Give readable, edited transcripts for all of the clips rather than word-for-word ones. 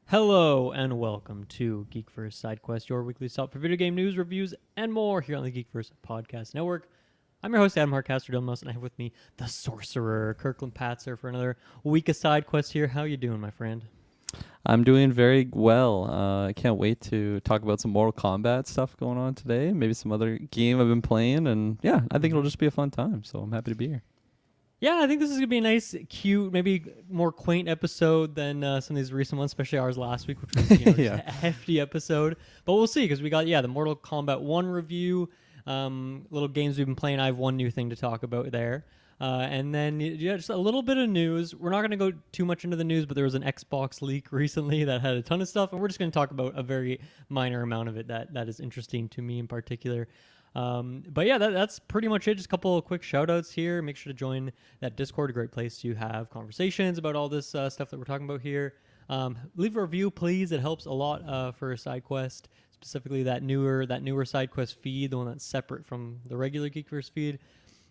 Hello and welcome to Geek First Sidequest, your weekly stop for video game news, reviews, and more here on the Geek First Podcast Network. I'm your host, Adam Harcaster-Dilmos, and I have with me the Sorcerer, Kirkland Patzer, for another week of Sidequest here. How you doing, my friend? I'm doing very well. I can't wait to talk about some Mortal Kombat stuff going on today. Maybe some other game I've been playing, and yeah, I think it'll just be a fun time. So I'm happy to be here. Yeah, I think this is going to be a nice, cute, maybe more quaint episode than some of these recent ones, especially ours last week, which was just Yeah. a hefty episode. But we'll see, because we got, the Mortal Kombat 1 review, little games we've been playing. I have one new thing to talk about there. And then just a little bit of news. We're not going to go too much into the news, but there was an Xbox leak recently that had a ton of stuff, and we're just going to talk about a very minor amount of it that is interesting to me in particular. But yeah, that's pretty much it. Just a couple of quick shout outs here. Make sure to join that Discord, a great place to have conversations about all this stuff that we're talking about here. Leave a review, please. It helps a lot for SideQuest, specifically that newer SideQuest feed, the one that's separate from the regular Geekverse feed.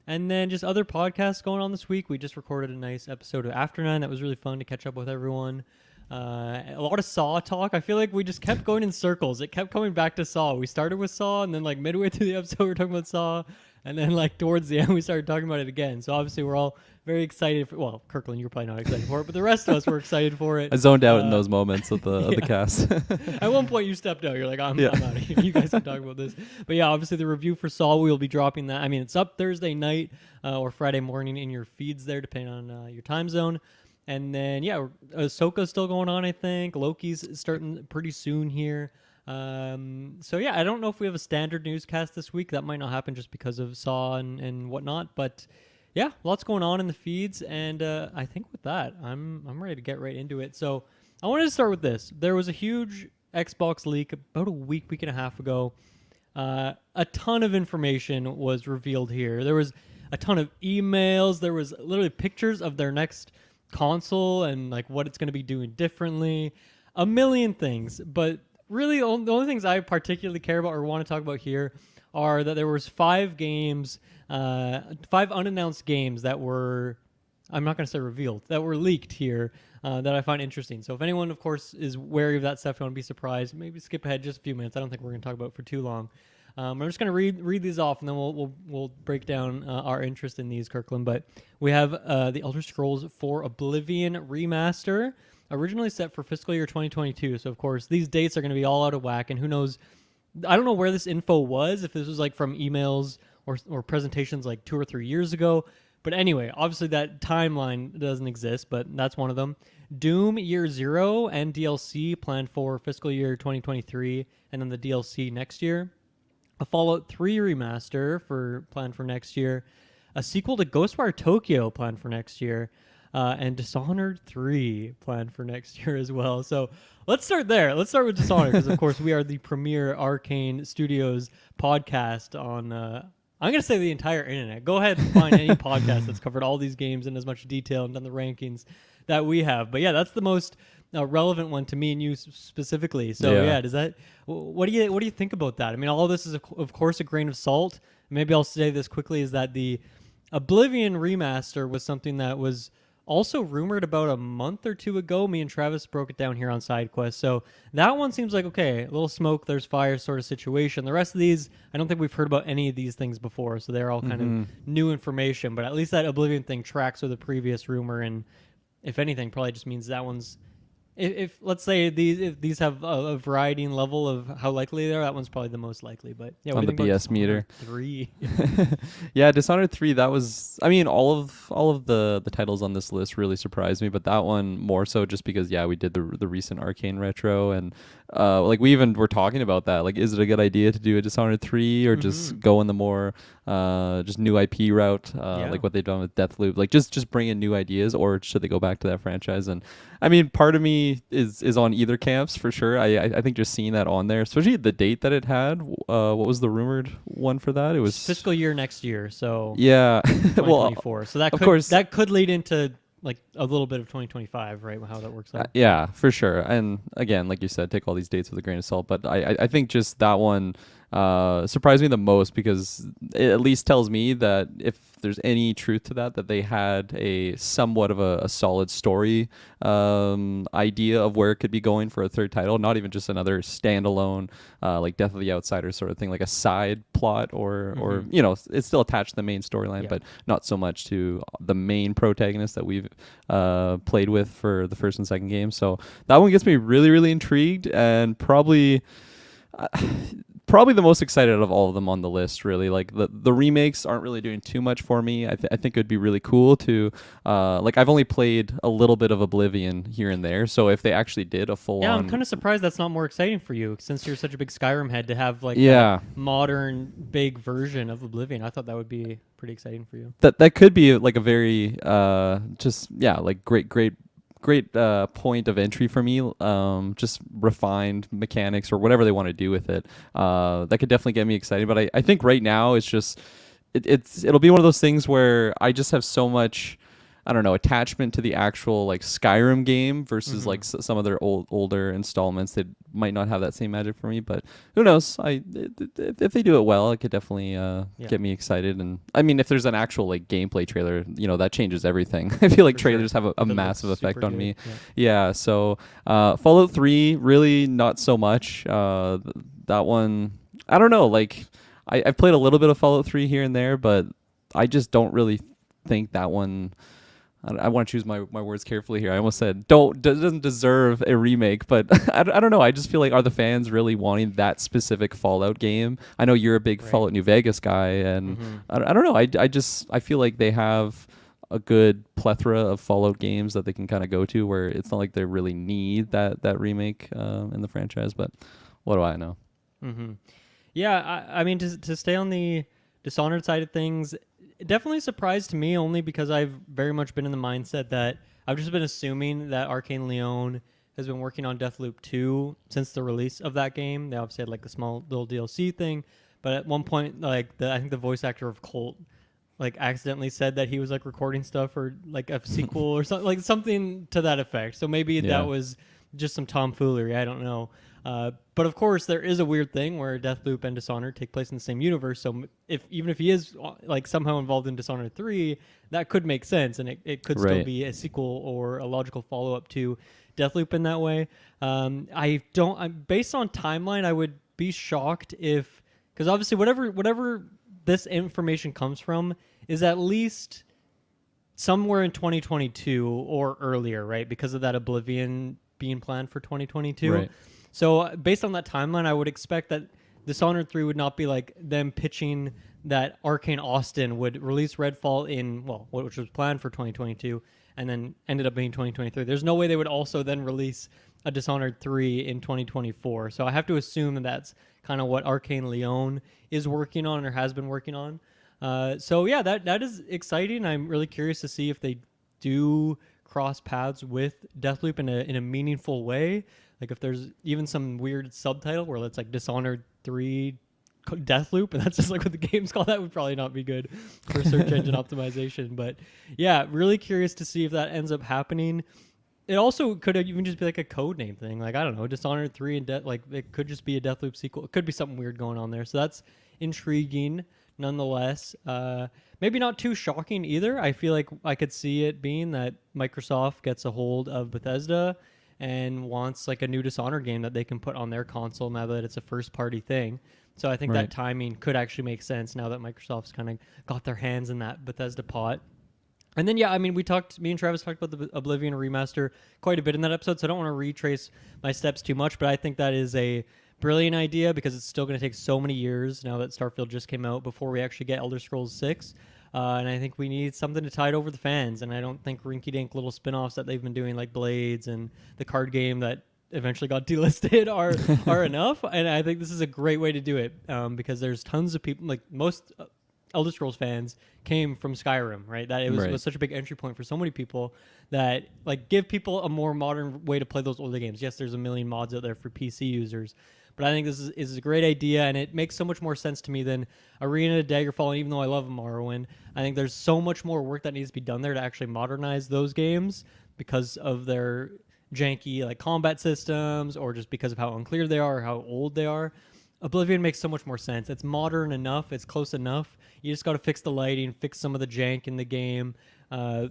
And then just other podcasts going on this week. We just recorded a nice episode of After 9 that was really fun to catch up with everyone. A lot of Saw talk. I feel like we just kept going in circles. It kept coming back to Saw. We started with Saw, and then like midway through the episode, we were talking about Saw, and then like towards the end, we started talking about it again. So obviously, we're all very excited. Well, Kirkland, you're probably not excited for it, but the rest of us were excited for it. I zoned out in those moments of the cast. At one point, you stepped out. You're like, I'm out of here. You guys can talk about this. But yeah, obviously, the review for Saw, we will be dropping that. I mean, it's up Thursday night or Friday morning in your feeds there, depending on your time zone. And then, Ahsoka's still going on, I think. Loki's starting pretty soon here. So, yeah, I don't know if we have a standard newscast this week. That might not happen just because of Saw and whatnot. But, yeah, lots going on in the feeds. And I think with that, I'm ready to get right into it. So I wanted to start with this. There was a huge Xbox leak about a week and a half ago. A ton of information was revealed here. There was a ton of emails. There was literally pictures of their next console and like what it's going to be doing differently, a million things. But really, the only things I particularly care about or want to talk about here are that there was 5 unannounced games that were, I'm not going to say revealed, that were leaked here that I find interesting. So if anyone, of course, is wary of that stuff, you want to be surprised, maybe skip ahead just a few minutes. I don't think we're going to talk about it for too long. I'm just going to read these off, and then we'll break down our interest in these, Kirkland. But we have the Elder Scrolls 4 Oblivion remaster, originally set for fiscal year 2022. So, of course, these dates are going to be all out of whack, and who knows? I don't know where this info was, if this was like from emails or presentations like 2 or 3 years ago. But anyway, obviously that timeline doesn't exist, but that's one of them. Doom Year Zero and DLC planned for fiscal year 2023, and then the DLC next year. A Fallout 3 remaster planned for next year, a sequel to Ghostwire Tokyo planned for next year, and Dishonored 3 planned for next year as well. So let's start there. Let's start with Dishonored, because of course we are the premier Arcane Studios podcast on, I'm going to say the entire internet. Go ahead and find any podcast that's covered all these games in as much detail and done the rankings that we have. But yeah, that's the most relevant one to me and you specifically. So yeah, what do you think about that? I mean, all of this is of course a grain of salt. Maybe I'll say this quickly, is that the Oblivion remaster was something that was also rumored about a month or two ago. Me and Travis broke it down here on SideQuest. So that one seems like, okay, a little smoke, there's fire sort of situation. The rest of these, I don't think we've heard about any of these things before. So they're all kind of new information. But at least that Oblivion thing tracks with the previous rumor. And if anything, probably just means that one's, if let's say these have a varying level of how likely they are, that one's probably the most likely. But yeah, on the BS meter. 3. Yeah, Dishonored 3. That was, I mean, all of the titles on this list really surprised me, but that one more so just because we did the recent Arcane retro, and like we even were talking about that. Like, is it a good idea to do a Dishonored 3 or just go in the more just new IP route, like what they've done with Deathloop? Like just bring in new ideas, or should they go back to that franchise? And I mean, part of me is on either camps for sure. I think just seeing that on there, especially the date that it had. What was the rumored one for that? It was fiscal year next year. So yeah, 2024. So that of could, course that could lead into like a little bit of 2025, right? How that works out. Yeah, for sure. And again, like you said, take all these dates with a grain of salt. But I think just that one, surprised me the most, because it at least tells me that if there's any truth to that, that they had a somewhat of a solid story idea of where it could be going for a third title, not even just another standalone like Death of the Outsider sort of thing, like a side plot, or you know, it's still attached to the main storyline, Yeah. but not so much to the main protagonist that we've played with for the first and second game. So that one gets me really, really intrigued, and probably probably the most excited out of all of them on the list. Really, like the remakes aren't really doing too much for me. I think it'd be really cool to like, I've only played a little bit of Oblivion here and there, so if they actually did a full Yeah, on, I'm kind of surprised that's not more exciting for you, since you're such a big Skyrim head, to have like yeah, that modern big version of Oblivion. I thought that would be pretty exciting for you. that could be like a very just, yeah, like great point of entry for me. Just refined mechanics or whatever they want to do with it. That could definitely get me excited. But I think right now it's just it'll be one of those things where I just have so much, I don't know, attachment to the actual like Skyrim game versus like some of their older installments that might not have that same magic for me. But who knows? If they do it well, it could definitely get me excited. And I mean, if there's an actual like gameplay trailer, you know, that changes everything. I feel like For sure. trailers have a If it massive looks effect super on good, me. yeah. Yeah. So Fallout 3, really not so much. That one, I don't know. Like I've played a little bit of Fallout 3 here and there, but I just don't really think that one. I want to choose my words carefully here. I almost said doesn't deserve a remake, but I don't know. I just feel like, are the fans really wanting that specific Fallout game? I know you're a big Right. Fallout New Vegas guy, and I don't know. I feel like they have a good plethora of Fallout games that they can kind of go to, where it's not like they really need that remake in the franchise. But what do I know? Yeah, I mean, to stay on the Dishonored side of things, it definitely surprised me, only because I've very much been in the mindset that I've just been assuming that Arcane Leon has been working on Deathloop 2 since the release of that game. They obviously had like a small little DLC thing, but at one point, like I think the voice actor of Colt like accidentally said that he was like recording stuff for like a sequel or something, like something to that effect. So maybe Yeah. that was just some tomfoolery. I don't know. But of course, there is a weird thing where Deathloop and Dishonored take place in the same universe. So even if he is like somehow involved in Dishonored 3, that could make sense, and it could still Right. be a sequel or a logical follow up to Deathloop in that way. Based on timeline, I would be shocked if, because obviously whatever this information comes from is at least somewhere in 2022 or earlier, right? Because of that Oblivion being planned for 2022. Right. So based on that timeline, I would expect that Dishonored 3 would not be like them pitching that Arcane Austin would release Redfall which was planned for 2022 and then ended up being 2023. There's no way they would also then release a Dishonored 3 in 2024. So I have to assume that that's kind of what Arcane Leon is working on or has been working on. So yeah, that is exciting. I'm really curious to see if they do cross paths with Deathloop in a meaningful way. Like if there's even some weird subtitle where it's like Dishonored 3 Deathloop, and that's just like what the game's called, that would probably not be good for search engine optimization. But yeah, really curious to see if that ends up happening. It also could even just be like a code name thing. Like, I don't know, Dishonored 3 and like it could just be a Deathloop sequel. It could be something weird going on there. So that's intriguing nonetheless. Maybe not too shocking either. I feel like I could see it being that Microsoft gets a hold of Bethesda and wants like a new Dishonored game that they can put on their console now that it's a first party thing. So I think Right. that timing could actually make sense now that Microsoft's kind of got their hands in that Bethesda pot. And then, yeah, I mean, me and Travis talked about the Oblivion remaster quite a bit in that episode, so I don't want to retrace my steps too much, but I think that is a brilliant idea because it's still going to take so many years now that Starfield just came out before we actually get Elder Scrolls 6. And I think we need something to tide over the fans, and I don't think rinky-dink little spin-offs that they've been doing like Blades and the card game that eventually got delisted are enough. And I think this is a great way to do it because there's tons of people, like most Elder Scrolls fans came from Skyrim, right? That it was, Right. was such a big entry point for so many people that like give people a more modern way to play those older games. Yes, there's a million mods out there for PC users, but I think this is a great idea, and it makes so much more sense to me than Arena, Daggerfall, and even though I love Morrowind, I think there's so much more work that needs to be done there to actually modernize those games because of their janky like combat systems or just because of how unclear they are or how old they are. Oblivion makes so much more sense. It's modern enough. It's close enough. You just got to fix the lighting, fix some of the jank in the game. Uh,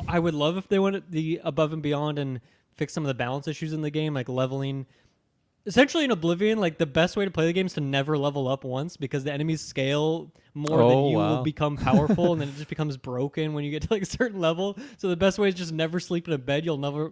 I would love if they went the above and beyond and fix some of the balance issues in the game, like leveling. Essentially, in Oblivion, like the best way to play the game is to never level up once because the enemies scale more than Oh, you will wow. become powerful, and then it just becomes broken when you get to like a certain level. So the best way is just never sleep in a bed. You'll never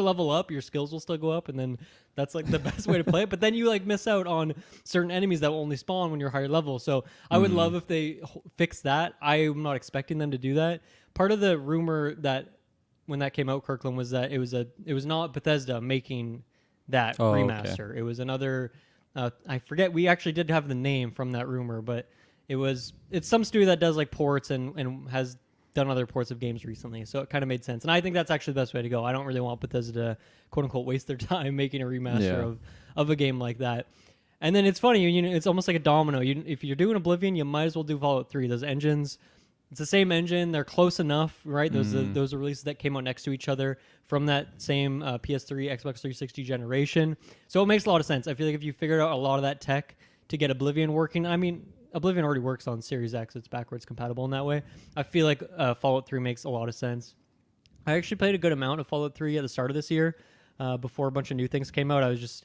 level up. Your skills will still go up, and then that's like the best way to play it. But then you like miss out on certain enemies that will only spawn when you're higher level. So I would love if they fix that. I'm not expecting them to do that. Part of the rumor that when that came out, Kirkland, was that it was not Bethesda making that Oh, okay. remaster. It was another. I forget. We actually did have the name from that rumor, but it's some studio that does like ports and has done other ports of games recently. So it kind of made sense, and I think that's actually the best way to go. I don't really want Bethesda to quote unquote waste their time making a remaster of a game like that. And then it's funny, it's almost like a domino. If you're doing Oblivion, you might as well do Fallout 3. Those engines. It's the same engine. They're close enough, right? Those are releases that came out next to each other from that same PS3, Xbox 360 generation. So it makes a lot of sense. I feel like if you figured out a lot of that tech to get Oblivion working, I mean, Oblivion already works on Series X. It's backwards compatible in that way. I feel like Fallout 3 makes a lot of sense. I actually played a good amount of Fallout 3 at the start of this year before a bunch of new things came out. I was just,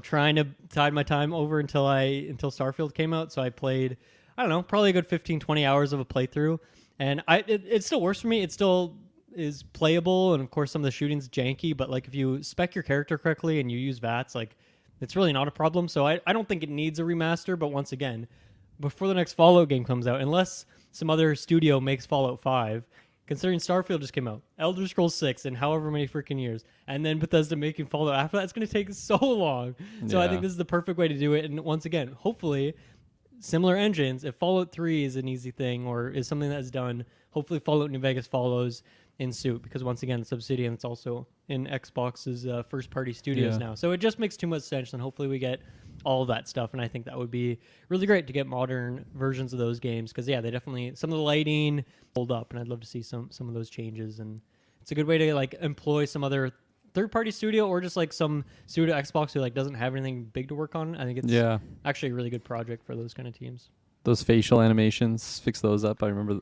trying to tide my time over until Starfield came out. So I played, I don't know, probably a good 15, 20 hours of a playthrough. And it still works for me. It still is playable. And of course, some of the shooting's janky. But like if you spec your character correctly and you use VATS, like it's really not a problem. So I don't think it needs a remaster. But once again, before the next Fallout game comes out, unless some other studio makes Fallout 5, considering Starfield just came out, Elder Scrolls 6 in however many freaking years, and then Bethesda making Fallout after that, it's going to take so long. So I think this is the perfect way to do it. And once again, hopefully, similar engines, if Fallout 3 is an easy thing or is something that's done, hopefully Fallout New Vegas follows in suit, because once again, it's Obsidian. It's also in Xbox's first-party studios now. So it just makes too much sense, and hopefully we get all of that stuff, and I think that would be really great to get modern versions of those games, because they definitely, some of the lighting hold up, and I'd love to see some of those changes. And it's a good way to like employ some other third-party studio or just like some studio Xbox who like doesn't have anything big to work on. I think it's actually a really good project for those kind of teams. Those facial animations, fix those up. I remember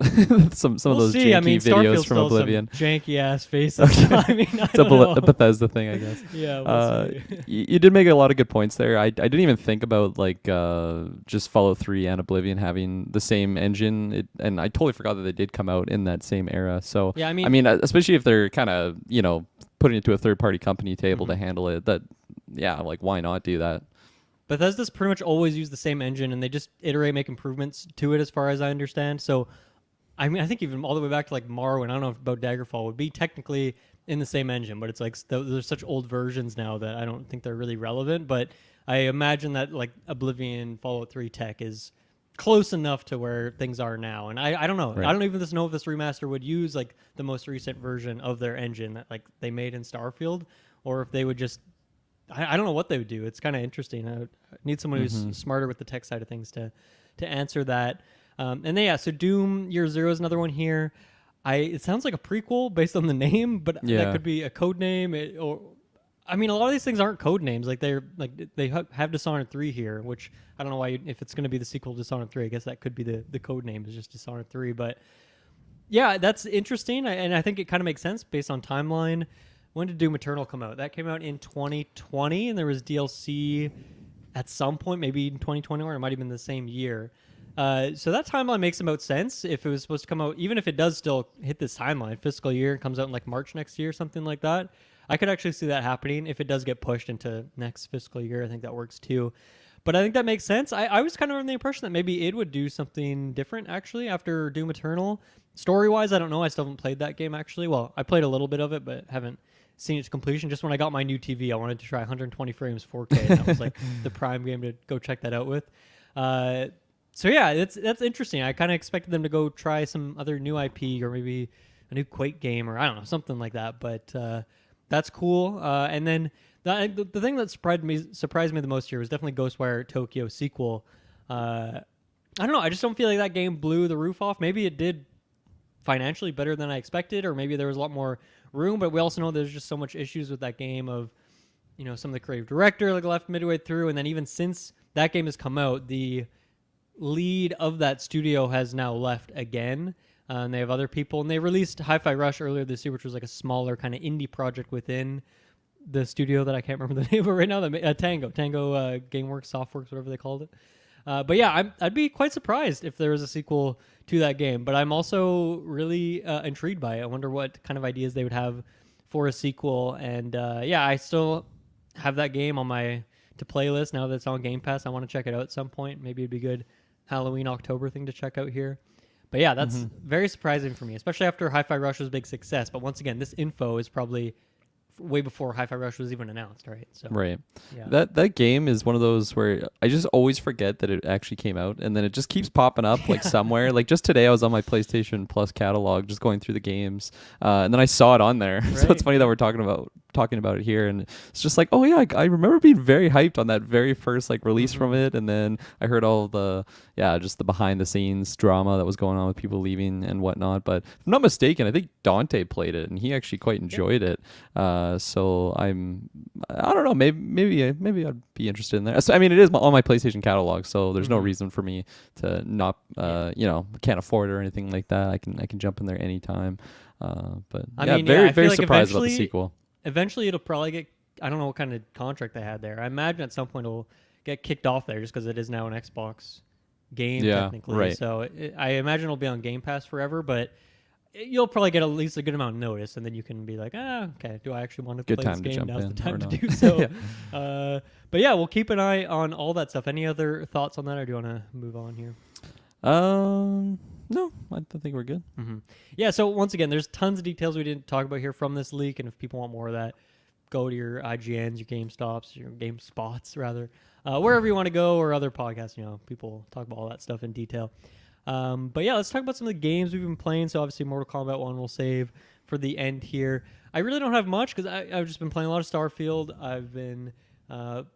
some of those see. janky videos Starfield from Oblivion. Janky ass faces. I mean, It's a Bethesda thing, I guess. Yeah. We'll see. You did make a lot of good points there. I didn't even think about like just Fallout 3 and Oblivion having the same engine, and I totally forgot that they did come out in that same era. So yeah, I mean, especially if they're kind of putting it to a third-party company to able to handle it. Like why not do that? Bethesda's pretty much always used the same engine, and they just iterate, make improvements to it, as far as I understand. So, I mean, I think even all the way back to like Morrowind, I don't know about Daggerfall, would be technically in the same engine, but it's like there's such old versions now that I don't think they're really relevant. But I imagine that like Oblivion, Fallout 3 tech is close enough to where things are now. And I don't know. Right. I don't even know if this remaster would use like the most recent version of their engine that like they made in Starfield, or if they would just, I don't know what they would do. It's kind of interesting. I need someone who's smarter with the tech side of things to answer that. And then, so Doom Year Zero is another one here. It sounds like a prequel based on the name, but that could be a code name. I mean, a lot of these things aren't code names. Like they have Dishonored 3 here, which I don't know why. If it's going to be the sequel to Dishonored 3, I guess that could be the code name is just Dishonored 3. But yeah, that's interesting, and I think it kind of makes sense based on timeline. When did Doom Eternal come out? That came out in 2020, and there was DLC at some point, maybe in 2020, or it might have been the same year. So that timeline makes about sense. If it was supposed to come out, even if it does still hit this timeline, fiscal year, comes out in like March next year, something like that, I could actually see that happening. If it does get pushed into next fiscal year, I think that works too. But I think that makes sense. I was kind of under the impression that maybe it would do something different, actually, after Doom Eternal. Story-wise, I don't know. I still haven't played that game, actually. Well, I played a little bit of it, but haven't seen it to completion. Just when I got my new TV, I wanted to try 120 frames 4K. And that was like the prime game to go check that out with. So yeah, that's interesting. I kind of expected them to go try some other new IP or maybe a new Quake game or I don't know, something like that. But that's cool. And then the thing that surprised me the most here was definitely Ghostwire Tokyo sequel. I don't know. I just don't feel like that game blew the roof off. Maybe it did financially better than I expected, or maybe there was a lot more room, but we also know there's just so much issues with that game of some of the creative director like left midway through, and then even since that game has come out, the lead of that studio has now left again. And they have other people, and they released Hi-Fi Rush earlier this year, which was like a smaller kind of indie project within the studio that I can't remember the name of right now. Tango GameWorks, Softworks, whatever they called it. But yeah, I'd be quite surprised if there was a sequel to that game. But I'm also really intrigued by it. I wonder what kind of ideas they would have for a sequel. And yeah, I still have that game on my to play list now that it's on Game Pass. I want to check it out at some point. Maybe it'd be a good Halloween, October thing to check out here. But yeah, that's very surprising for me, especially after Hi-Fi Rush was a big success. But once again, this info is probably way before Hi-Fi Rush was even announced, right? So right. Yeah. That game is one of those where I just always forget that it actually came out, and then it just keeps popping up like somewhere. Like just today, I was on my PlayStation Plus catalog, just going through the games, and then I saw it on there. Right. So it's funny that we're talking about it here, and it's just like, oh yeah, I remember being very hyped on that very first like release from it, and then I heard all the just the behind the scenes drama that was going on with people leaving and whatnot. But if I'm not mistaken, I think Dante played it and he actually quite enjoyed it. So I don't know, maybe I'd be interested in that. So, I mean, it is on my PlayStation catalog, so there's no reason for me to not can't afford it or anything like that. I can jump in there anytime. But I mean, very I feel like surprised about the sequel. Eventually, it'll probably get, I don't know what kind of contract they had there. I imagine at some point it'll get kicked off there just because it is now an Xbox game, technically. Right. So I imagine it'll be on Game Pass forever, but you'll probably get at least a good amount of notice, and then you can be like, okay, do I actually want to play this game? Now's the time to do so. But yeah, we'll keep an eye on all that stuff. Any other thoughts on that, or do you want to move on here? No, I think we're good. Yeah, so once again, there's tons of details we didn't talk about here from this leak, and if people want more of that, go to your IGNs, your GameStops, your GameSpots, rather, wherever you want to go, or other podcasts. People talk about all that stuff in detail. But yeah, let's talk about some of the games we've been playing. So obviously Mortal Kombat 1 we'll save for the end here. I really don't have much because I've just been playing a lot of Starfield. I've been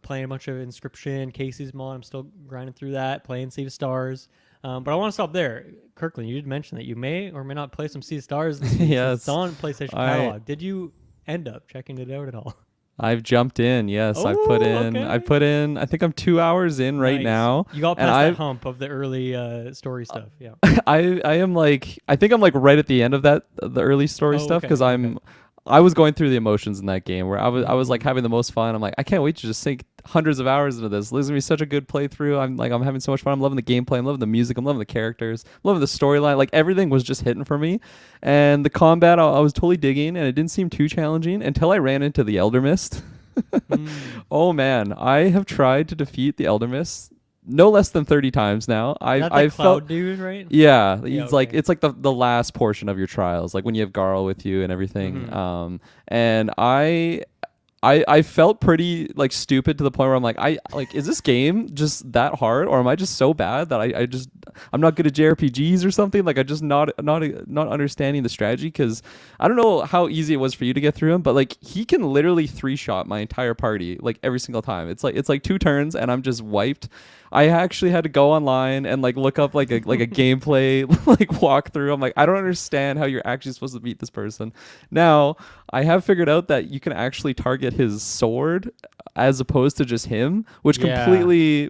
playing a bunch of Inscription, Casey's mod. I'm still grinding through that, playing Sea of Stars. But I want to stop there. Kirkland, you did mention that you may or may not play some Sea of Stars this week. Yes. It's on PlayStation catalog. Did you end up checking it out at all? I've jumped in. Yes, I put in. I think I'm 2 hours in right now. You got past that hump of the early story stuff. Yeah. I am like, I think I'm like right at the end of the early story stuff, because I was going through the emotions in that game where I was like having the most fun. I'm like, I can't wait to just sink hundreds of hours into this. This is gonna be such a good playthrough. I'm having so much fun. I'm loving the gameplay. I'm loving the music. I'm loving the characters. I'm loving the storyline. Like everything was just hitting for me. And the combat I was totally digging, and it didn't seem too challenging until I ran into the Elder Mist. Oh man, I have tried to defeat the Elder Mist no less than 30 times now. I felt dude, right? Yeah, it's like the last portion of your trials, like when you have Garl with you and everything. And I felt pretty like stupid to the point where I'm like, is this game just that hard, or am I just so bad that I'm not good at JRPGs or something? Like I just not understanding the strategy, because I don't know how easy it was for you to get through him, but like he can literally 3-shot my entire party like every single time. It's like 2 turns and I'm just wiped. I actually had to go online and like look up like a gameplay like walkthrough. I'm like, I don't understand how you're actually supposed to beat this person. Now I have figured out that you can actually target his sword as opposed to just him, which completely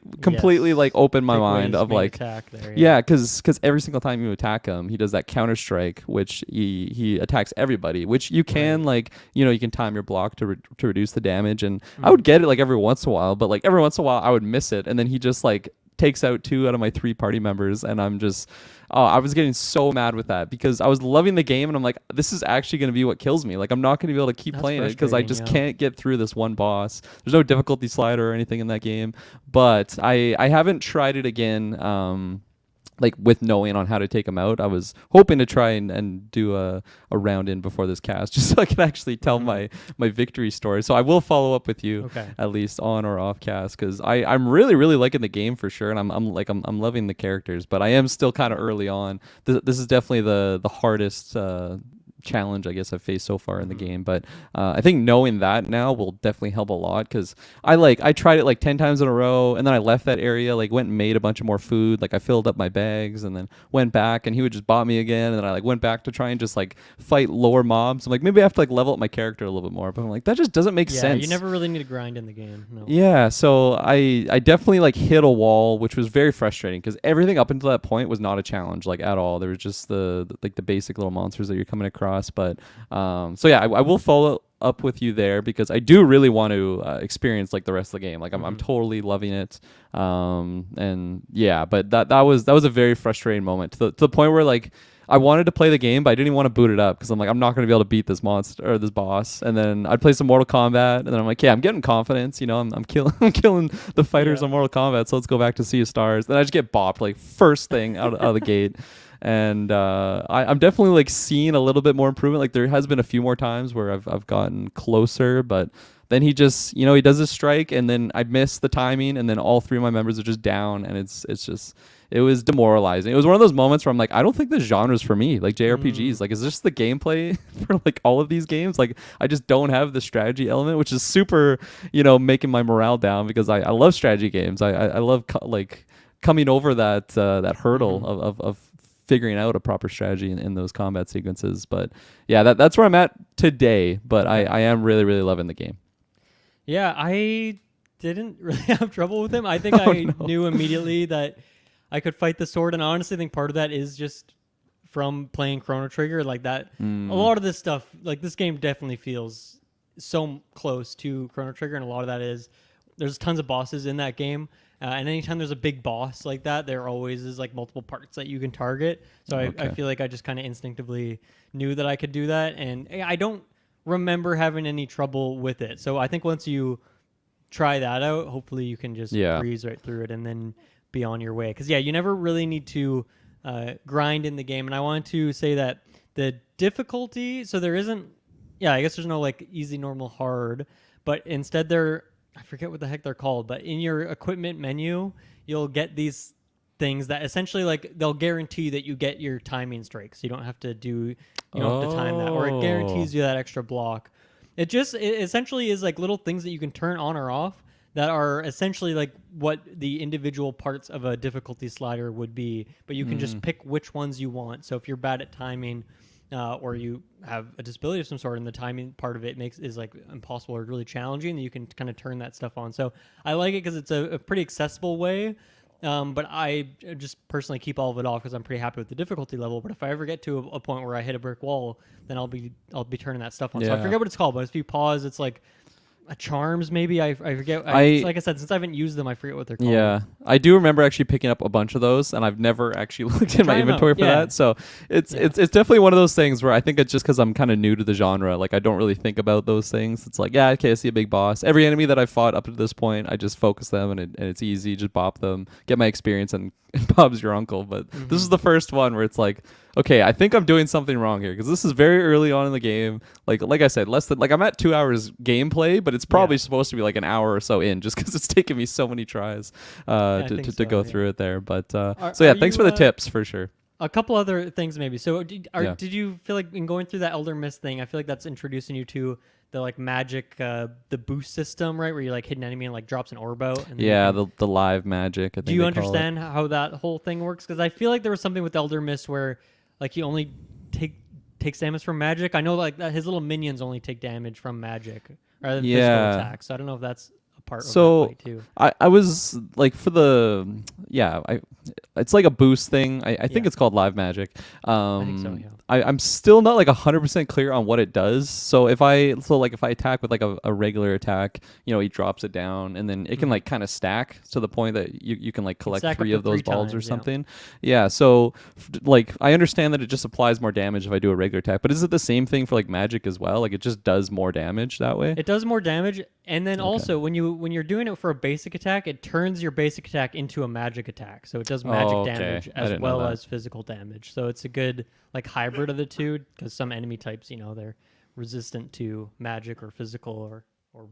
like opened my mind of like, because every single time you attack him, he does that counter strike, which he attacks everybody, which you can like, you can time your block to reduce the damage, and I would get it like every once in a while, but like every once in a while I would miss it, and then he just like takes out 2 out of my 3 party members, and I'm just I was getting so mad with that because I was loving the game, and I'm like, this is actually going to be what kills me. Like I'm not going to be able to keep playing it because I just can't get through this one boss. There's no difficulty slider or anything in that game, but I haven't tried it again. Like with knowing on how to take him out, I was hoping to try and do a round in before this cast, just so I can actually tell my victory story. So I will follow up with you at least on or off cast, because I'm really liking the game for sure, and I'm loving the characters, but I am still kind of early on. This is definitely the hardest challenge I guess I've faced so far in the game. But I think knowing that now will definitely help a lot, because I tried it like 10 times in a row, and then I left that area, like went and made a bunch of more food, like I filled up my bags, and then went back, and he would just bot me again, and then I like went back to try and just like fight lower mobs. I'm like, maybe I have to like level up my character a little bit more, but I'm like, that just doesn't make sense. You never really need to grind in the game. No. Yeah, so I definitely like hit a wall, which was very frustrating, because everything up until that point was not a challenge like at all. There was just the basic little monsters that you're coming across. But so yeah, I will follow up with you there, because I do really want to experience like the rest of the game. Like I'm totally loving it. And yeah, but that was a very frustrating moment, to the point where like I wanted to play the game, but I didn't even want to boot it up, because I'm like, I'm not going to be able to beat this monster or this boss. And then I'd play some Mortal Kombat, and then I'm like, yeah, I'm getting confidence. You know, I'm killing the fighters on Mortal Kombat. So let's go back to Sea of Stars. Then I just get bopped like first thing out of the gate. And I'm definitely like seeing a little bit more improvement. Like there has been a few more times where I've gotten closer, but then he just, he does his strike, and then I miss the timing, and then all three of my members are just down, and it was demoralizing. It was one of those moments where I'm like, I don't think this genre is for me. Like JRPGs, like, is this the gameplay for like all of these games? Like, I just don't have the strategy element, which is super, making my morale down, because I love strategy games. I love coming over that hurdle of figuring out a proper strategy in those combat sequences. But yeah, that's where I'm at today. But I am really, really loving the game. Yeah, I didn't really have trouble with him. I think I knew immediately that I could fight the sword, and I honestly think part of that is just from playing Chrono Trigger. Like that, a lot of this stuff, like this game definitely feels so close to Chrono Trigger, and a lot of that is there's tons of bosses in that game. And anytime there's a big boss like that, there always is like multiple parts that you can target. So I feel like I just kind of instinctively knew that I could do that, and I don't remember having any trouble with it. So I think once you try that out, hopefully you can just breeze right through it and then be on your way. Because you never really need to grind in the game. And I want to say that the difficulty, so there isn't, I guess there's no like easy, normal, hard, but instead I forget what the heck they're called, but in your equipment menu, you'll get these things that essentially like they'll guarantee that you get your timing straight, so you don't have to have to time that, or it guarantees you that extra block. It essentially is like little things that you can turn on or off that are essentially like what the individual parts of a difficulty slider would be, but you can just pick which ones you want. So if you're bad at timing, or you have a disability of some sort, and the timing part of it is like impossible or really challenging, then you can kind of turn that stuff on. So I like it because it's a pretty accessible way. But I just personally keep all of it off because I'm pretty happy with the difficulty level. But if I ever get to a point where I hit a brick wall, then I'll be turning that stuff on. So I forget what it's called, but if you pause, it's like a charms maybe. I forget. Like I said, since I haven't used them, I forget what they're called. Yeah, I do remember actually picking up a bunch of those, and I've never actually looked in my inventory for that. So it's definitely one of those things where I think it's just because I'm kind of new to the genre. Like I don't really think about those things. It's like, okay, I see a big boss. Every enemy that I've fought up to this point, I just focus them, and it's easy. Just bop them, get my experience, and Bob's your uncle. But this is the first one where it's like, okay, I think I'm doing something wrong here, because this is very early on in the game. Like I said, less than I'm at 2 hours gameplay, but it's probably supposed to be like an hour or so in, just because it's taken me so many tries to go through it there. But thanks for the tips for sure. A couple other things maybe. So did you feel like in going through that Elder Mist thing, I feel like that's introducing you to the like magic, the boost system, right? Where you like hit an enemy and like drops an orb out. And the live magic. I think do you understand how that whole thing works? Because I feel like there was something with Elder Mist where like he only takes damage from magic. I know like that his little minions only take damage from magic rather than physical attacks. So I don't know if that's a part of that fight too. I was like for the it's like a boost thing. I think it's called live magic. I think so, yeah. I'm still not like 100% clear on what it does. So if I attack with like a regular attack, he drops it down, and then it can like kind of stack to the point that you can like collect 3 of those balls or something. Yeah. So like I understand that it just applies more damage if I do a regular attack, but is it the same thing for like magic as well? Like it just does more damage that way? It does more damage, and then also when you're doing it for a basic attack, it turns your basic attack into a magic attack. So it does magic damage as well as physical damage. So it's a good like hybrid of the two, because some enemy types, they're resistant to magic or physical or or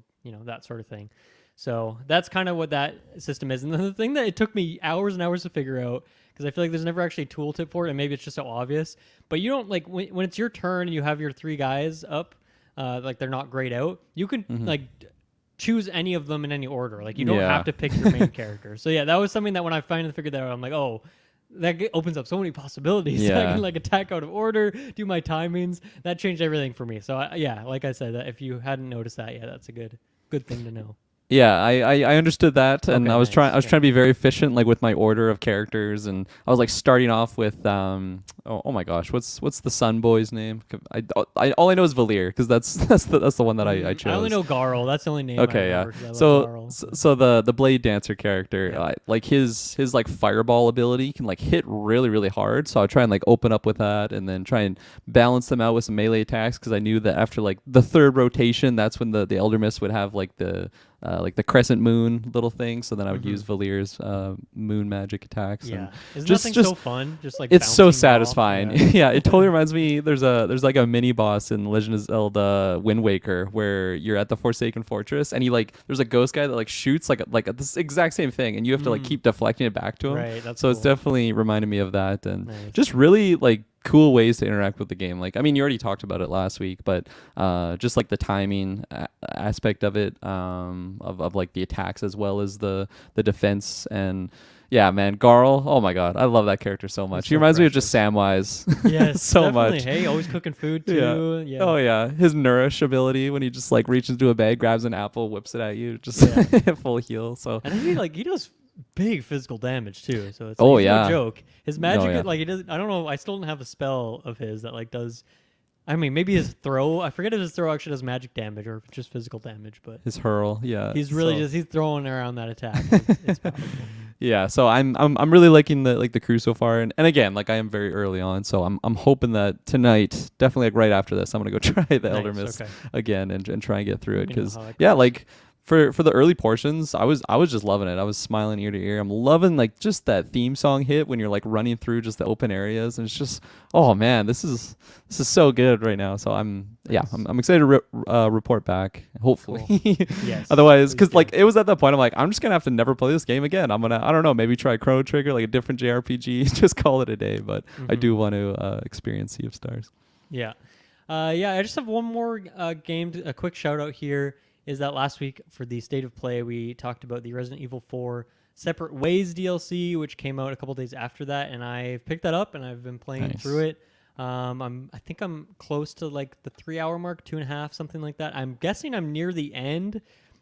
that sort of thing. So that's kind of what that system is. And the thing that it took me hours and hours to figure out, because I feel like there's never actually a tooltip for it, and maybe it's just so obvious. But you don't like when it's your turn and you have your 3 guys up, like they're not grayed out. You can like choose any of them in any order. Like you don't have to pick your main character. So yeah, that was something that when I finally figured that out, I'm like, oh, that opens up so many possibilities. Yeah. I can like attack out of order, do my timings. That changed everything for me. So yeah, like I said, that if you hadn't noticed that, yeah, that's a good thing to know. Yeah, I understood that, and Okay, I was nice. trying to be very efficient, like with my order of characters, and I was like starting off with oh my gosh, what's the Sun Boy's name? All I know is Valir, because that's the one that I chose. I only know Garl. That's the only name. Okay, I yeah. remember, 'cause I love So, Garl. so the blade dancer character, like his like fireball ability can like hit really really hard. So I try and like open up with that, and then try and balance them out with some melee attacks, because I knew that after like the 3rd rotation, that's when the Elder Mist would have like the crescent moon little thing. So then I would use Valir's moon magic attacks. Yeah, And isn't just that thing just so fun? Just like it's so bouncing off? satisfying. Yeah. Yeah, it totally reminds me. There's like a mini boss in Legend of Zelda Wind Waker where you're at the Forsaken Fortress, and there's a ghost guy that like shoots like this exact same thing, and you have to like keep deflecting it back to him. Right, that's so it's cool. definitely reminded me of that, and Nice. just really like cool ways to interact with the game. Like, I mean, you already talked about it last week, but just like the timing aspect of it, of like the attacks as well as the defense. And yeah, man, Garl, oh my god, I love that character so much. He's He so reminds me of just precious. Samwise. Yes, so definitely. much. Hey, always cooking food too. Yeah. Oh yeah, his nourish ability when he just like reaches into a bag, grabs an apple, whips it at you, just full heal. So And then he does big physical damage too. So it's Oh, he's yeah. no joke. His magic yeah. like he does. I don't know. I still don't have a spell of his that like does. I mean, maybe his throw. I forget if his throw actually does magic damage or if it's just physical damage. But his hurl, yeah. he's really so- he's throwing around that attack. It's powerful. Yeah, so I'm really liking the crew so far, and again, like I am very early on, so I'm hoping that tonight, definitely like right after this, I'm gonna go try the Elder Nice, Mist okay. again and try and get through it, Let me know because how that yeah, goes. like for the early portions, I was just loving it. I was smiling ear to ear. I'm loving like just that theme song hit when you're like running through just the open areas, and it's just, oh man, this is so good right now. So I'm excited to report back, hopefully. Cool. Yes, Otherwise, please because do. like it was at that point, I'm like, I'm just gonna have to never play this game again. I don't know, maybe try Chrono Trigger, like a different JRPG, just call it a day. But I do want to experience Sea of Stars. Yeah. I just have one more game, a quick shout out here is that last week for the State of Play, we talked about the Resident Evil 4 Separate Ways DLC, which came out a couple days after that, and I've picked that up and I've been playing Nice. through it. I think I'm close to like the 3-hour mark, 2.5, something like that. I'm guessing I'm near the end.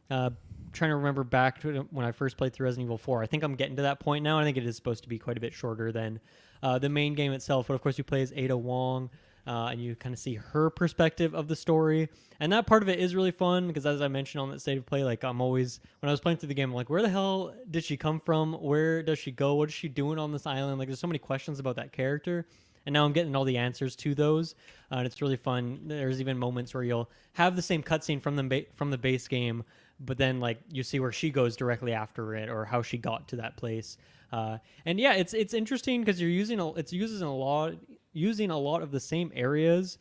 Trying to remember back to when I first played through Resident Evil 4. I think I'm getting to that point now. I think it is supposed to be quite a bit shorter than the main game itself. But of course, you play as Ada Wong. And you kind of see her perspective of the story. And that part of it is really fun because, as I mentioned on that State of Play, like I'm always, when I was playing through the game, I'm like, where the hell did she come from? Where does she go? What is she doing on this island? Like, there's so many questions about that character. And now I'm getting all the answers to those. And it's really fun. There's even moments where you'll have the same cutscene from the base game, but then like you see where she goes directly after it or how she got to that place. And yeah, it's interesting because using a lot of the same areas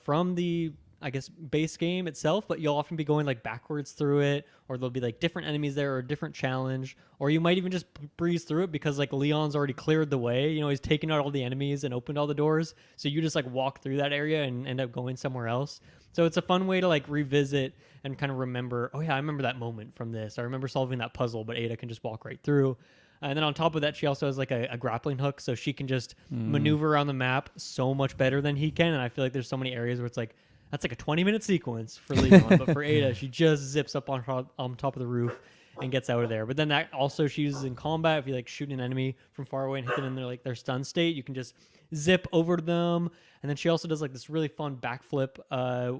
from the, I guess, base game itself, but you'll often be going like backwards through it, or there'll be like different enemies there or a different challenge, or you might even just breeze through it because like Leon's already cleared the way. You know, he's taken out all the enemies and opened all the doors, so you just like walk through that area and end up going somewhere else. So it's a fun way to like revisit and kind of remember, oh yeah, I remember that moment from this. I remember solving that puzzle, but Ada can just walk right through. And then on top of that, she also has like a grappling hook, so she can just maneuver around the map so much better than he can. And I feel like there's so many areas where it's like, that's like a 20-minute sequence for Leon, but for Ada, she just zips up on top of the roof and gets out of there. But then that also she uses in combat. If you like shoot an enemy from far away and hit them in their stun state, you can just zip over to them. And then she also does like this really fun backflip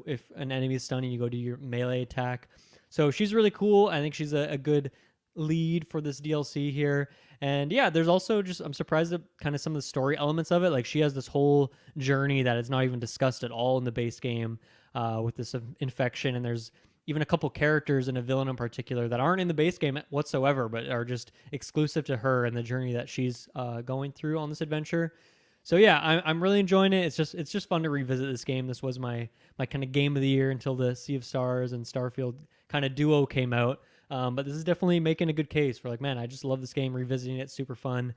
if an enemy is stunned and you go to your melee attack. So she's really cool. I think she's a good lead for this DLC here. And yeah, there's also just, I'm surprised at kind of some of the story elements of it. Like she has this whole journey that is not even discussed at all in the base game with this infection. And there's even a couple characters and a villain in particular that aren't in the base game whatsoever, but are just exclusive to her and the journey that she's going through on this adventure. So yeah, I'm really enjoying it. It's just fun to revisit this game. This was my kind of game of the year until the Sea of Stars and Starfield kind of duo came out. But this is definitely making a good case for like, man, I just love this game. Revisiting it, super fun.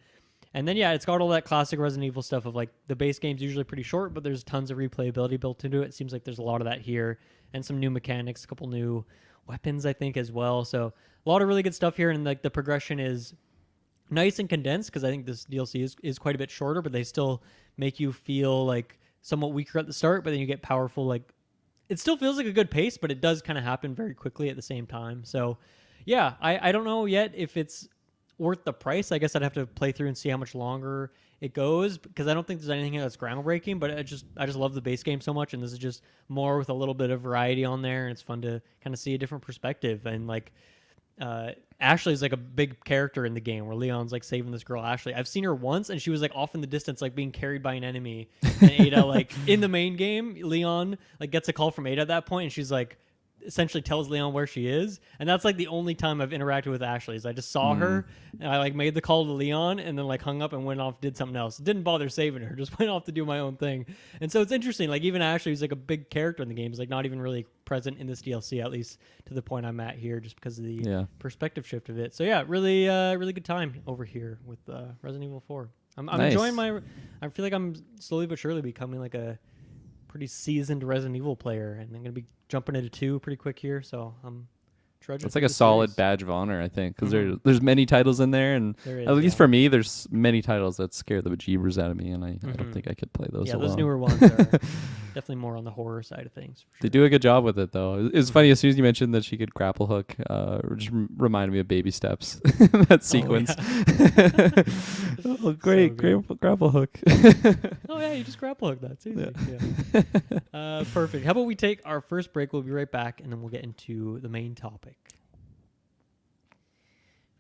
And then yeah, it's got all that classic Resident Evil stuff of like the base game's usually pretty short, but there's tons of replayability built into it. It seems like there's a lot of that here, and some new mechanics, a couple new weapons I think as well. So a lot of really good stuff here, and like the progression is nice and condensed because I think this DLC is quite a bit shorter, but they still make you feel like somewhat weaker at the start, but then you get powerful. Like it still feels like a good pace, but it does kind of happen very quickly at the same time. So yeah, I don't know yet if it's worth the price. I guess I'd have to play through and see how much longer it goes because I don't think there's anything that's groundbreaking, but I just love the base game so much, and this is just more with a little bit of variety on there, and it's fun to kind of see a different perspective. And like Ashley's like a big character in the game where Leon's like saving this girl Ashley. I've seen her once and she was like off in the distance like being carried by an enemy, and Ada like in the main game Leon like gets a call from Ada at that point, and she's like essentially tells Leon where she is, and that's like the only time I've interacted with Ashley is I just saw her and I like made the call to Leon and then like hung up and went off, did something else, didn't bother saving her, just went off to do my own thing. And so it's interesting, like even Ashley, who's like a big character in the game, is like not even really present in this DLC, at least to the point I'm at here, just because of the perspective shift of it. So yeah, really really good time over here with Resident Evil 4. I'm nice. Enjoying I feel like I'm slowly but surely becoming like a pretty seasoned Resident Evil player, and I'm going to be jumping into 2 pretty quick here, so I'm trudging. It's like a solid badge of honor, I think, because there's many titles in there, and is, at least for me, there's many titles that scare the bejeebers out of me, and I don't think I could play those alone. Those newer ones are definitely more on the horror side of things. They do a good job with it, though. It's funny, as soon as you mentioned that she could grapple hook, just reminded me of Baby Steps, that sequence. Great grapple hook. Oh yeah, you just grapple hook that. It's easy. Yeah. Perfect. How about we take our first break? We'll be right back, and then we'll get into the main topic.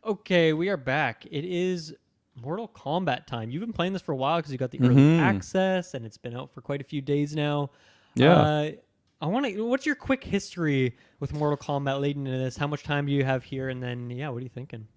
Okay, we are back. It is Mortal Kombat time. You've been playing this for a while because you got the early access, and it's been out for quite a few days now. Yeah. What's your quick history with Mortal Kombat leading into this? How much time do you have here? And then, what are you thinking?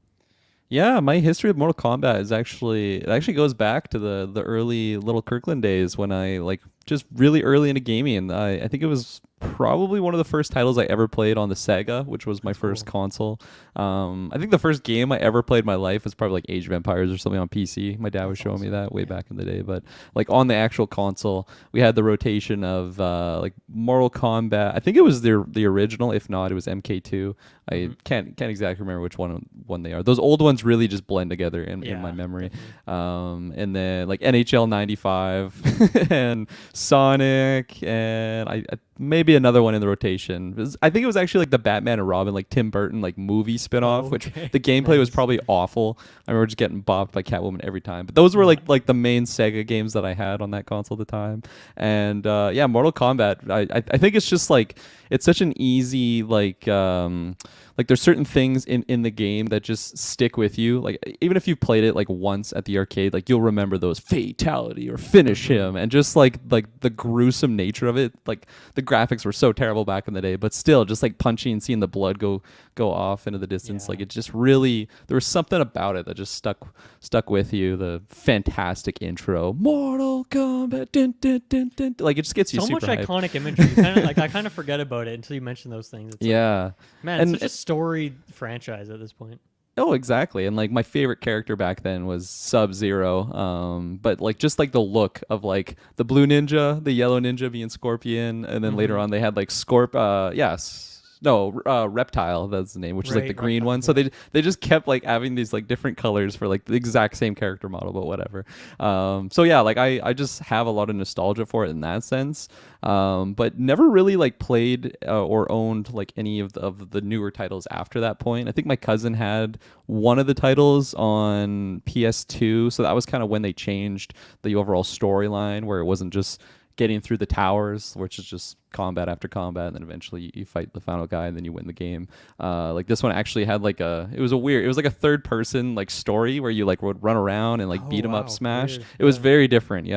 Yeah, my history with Mortal Kombat is actually goes back to the early Little Kirkland days when I like just really early into gaming, and I think it was probably one of the first titles I ever played on the Sega, which was my first console. I think the first game I ever played in my life was probably like Age of Empires or something on PC. My dad was showing me that way back in the day, but like on the actual console, we had the rotation of like Mortal Kombat. I think it was the original, if not, it was MK2. I can't exactly remember which one they are. Those old ones really just blend together in my memory. And then like NHL 95 and Sonic, and I maybe another one in the rotation. I think it was actually like the Batman and Robin, like Tim Burton, like movie spinoff, which the gameplay was probably awful. I remember just getting bopped by Catwoman every time. But those were like the main Sega games that I had on that console at the time. And Mortal Kombat. I think it's just like it's such an easy like there's certain things in the game that just stick with you. Like even if you played it like once at the arcade, like you'll remember those fatality or finish him, and just like the gruesome nature of it. Like the graphics were so terrible back in the day, but still just like punching and seeing the blood go off into the distance. Like it just really, there was something about it that just stuck with you. The fantastic intro, Mortal Kombat, dun, dun, dun, dun, like it just gets you so super much hyped. Iconic imagery. I kind of forget about it until you mention those things. It's man, it's such a storied franchise at this point. Oh, exactly. And like my favorite character back then was Sub-Zero. But like just like the look of like the blue ninja, the yellow ninja being Scorpion, and then later on they had like Reptile, that's the name, which is like the green one. So they just kept like having these like different colors for like the exact same character model, but whatever. Like I just have a lot of nostalgia for it in that sense. But never really like played or owned like any of the newer titles after that point. I think my cousin had one of the titles on PS2, so that was kind of when they changed the overall storyline, where it wasn't just getting through the towers, which is just combat after combat, and then eventually you fight the final guy and then you win the game. Like this one actually had like it was like a third person like story where you like would run around and like beat 'em up, smash. Weird. It was very different.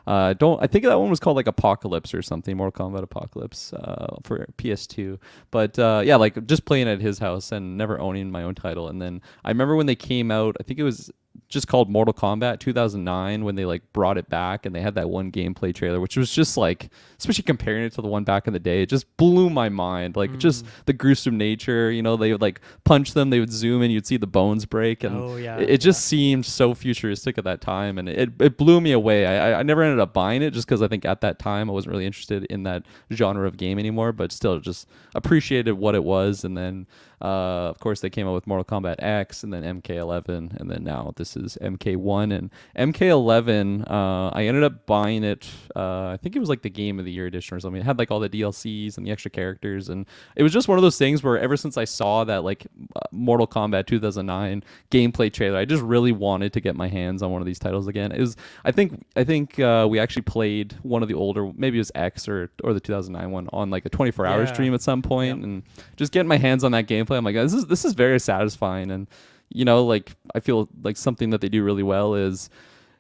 I think that one was called like Apocalypse or something, Mortal Kombat Apocalypse for PS2. But like just playing at his house and never owning my own title. And then I remember when they came out, I think it was just called Mortal Kombat 2009 when they like brought it back and they had that one gameplay trailer, which was just like, especially comparing it to the one back in the day, it just blew my mind. Like just the gruesome nature, you know, they would like punch them, they would zoom in, you'd see the bones break, and it just seemed so futuristic at that time, and it blew me away. I never ended up buying it just because I think at that time I wasn't really interested in that genre of game anymore, but still just appreciated what it was. And then of course, they came out with Mortal Kombat X, and then MK11, and then now this is MK1. And MK11, I ended up buying it. I think it was like the Game of the Year edition or something. It had like all the DLCs and the extra characters, and it was just one of those things where ever since I saw that like Mortal Kombat 2009 gameplay trailer, I just really wanted to get my hands on one of these titles again. It was, I think we actually played one of the older, maybe it was X or the 2009 one on like a 24-hour stream at some point, and just getting my hands on that gameplay, I'm like, this is very satisfying. And you know, like I feel like something that they do really well is,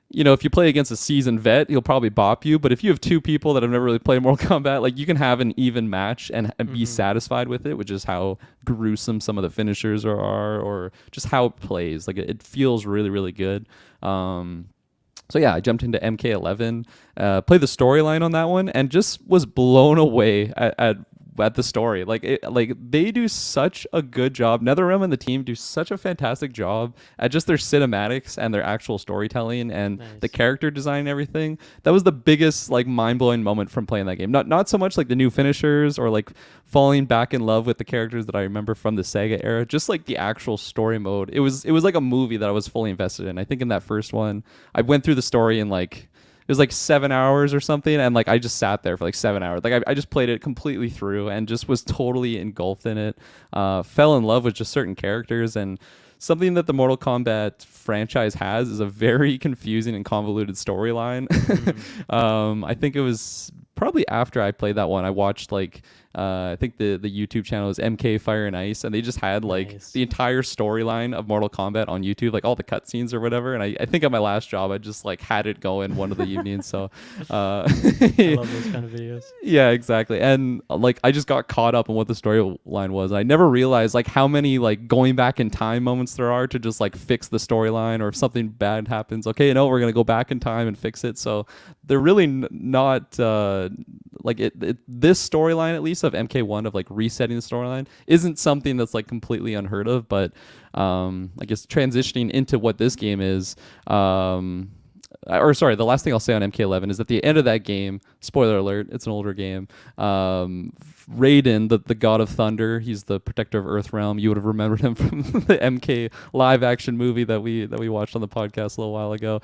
you know, if you play against a seasoned vet, he'll probably bop you. But if you have two people that have never really played Mortal Kombat, like you can have an even match and be satisfied with it, which is how gruesome some of the finishers are, or just how it plays. Like it feels really, really good. So yeah, I jumped into MK11, played the storyline on that one, and just was blown away at the story. Like they do such a good job. NetherRealm and the team do such a fantastic job at just their cinematics and their actual storytelling and the character design and everything. That was the biggest like mind-blowing moment from playing that game. Not so much like the new finishers or like falling back in love with the characters that I remember from the Sega era, just like the actual story mode. It was like a movie that I was fully invested in. I think in that first one, I went through the story in like, it was like 7 hours or something, and like I just sat there for like 7 hours. Like I just played it completely through and just was totally engulfed in it. Fell in love with just certain characters, and something that the Mortal Kombat franchise has is a very confusing and convoluted storyline. I think it was probably after I played that one, I watched like I think the YouTube channel is MK Fire and Ice, and they just had like the entire storyline of Mortal Kombat on YouTube, like all the cutscenes or whatever. And I think at my last job, I just like had it going one of the evenings. So I love those kind of videos. Yeah, exactly. And like I just got caught up in what the storyline was. I never realized like how many like going back in time moments there are to just like fix the storyline, or if something bad happens, okay, no, we're gonna go back in time and fix it. So they're really not like this storyline, at least of MK1, of like resetting the storyline, isn't something that's like completely unheard of. But I guess transitioning into what this game is, or sorry, the last thing I'll say on MK11 is at the end of that game, spoiler alert, it's an older game, Raiden, the god of thunder, he's the protector of Earthrealm. You would have remembered him from the MK live action movie that we watched on the podcast a little while ago.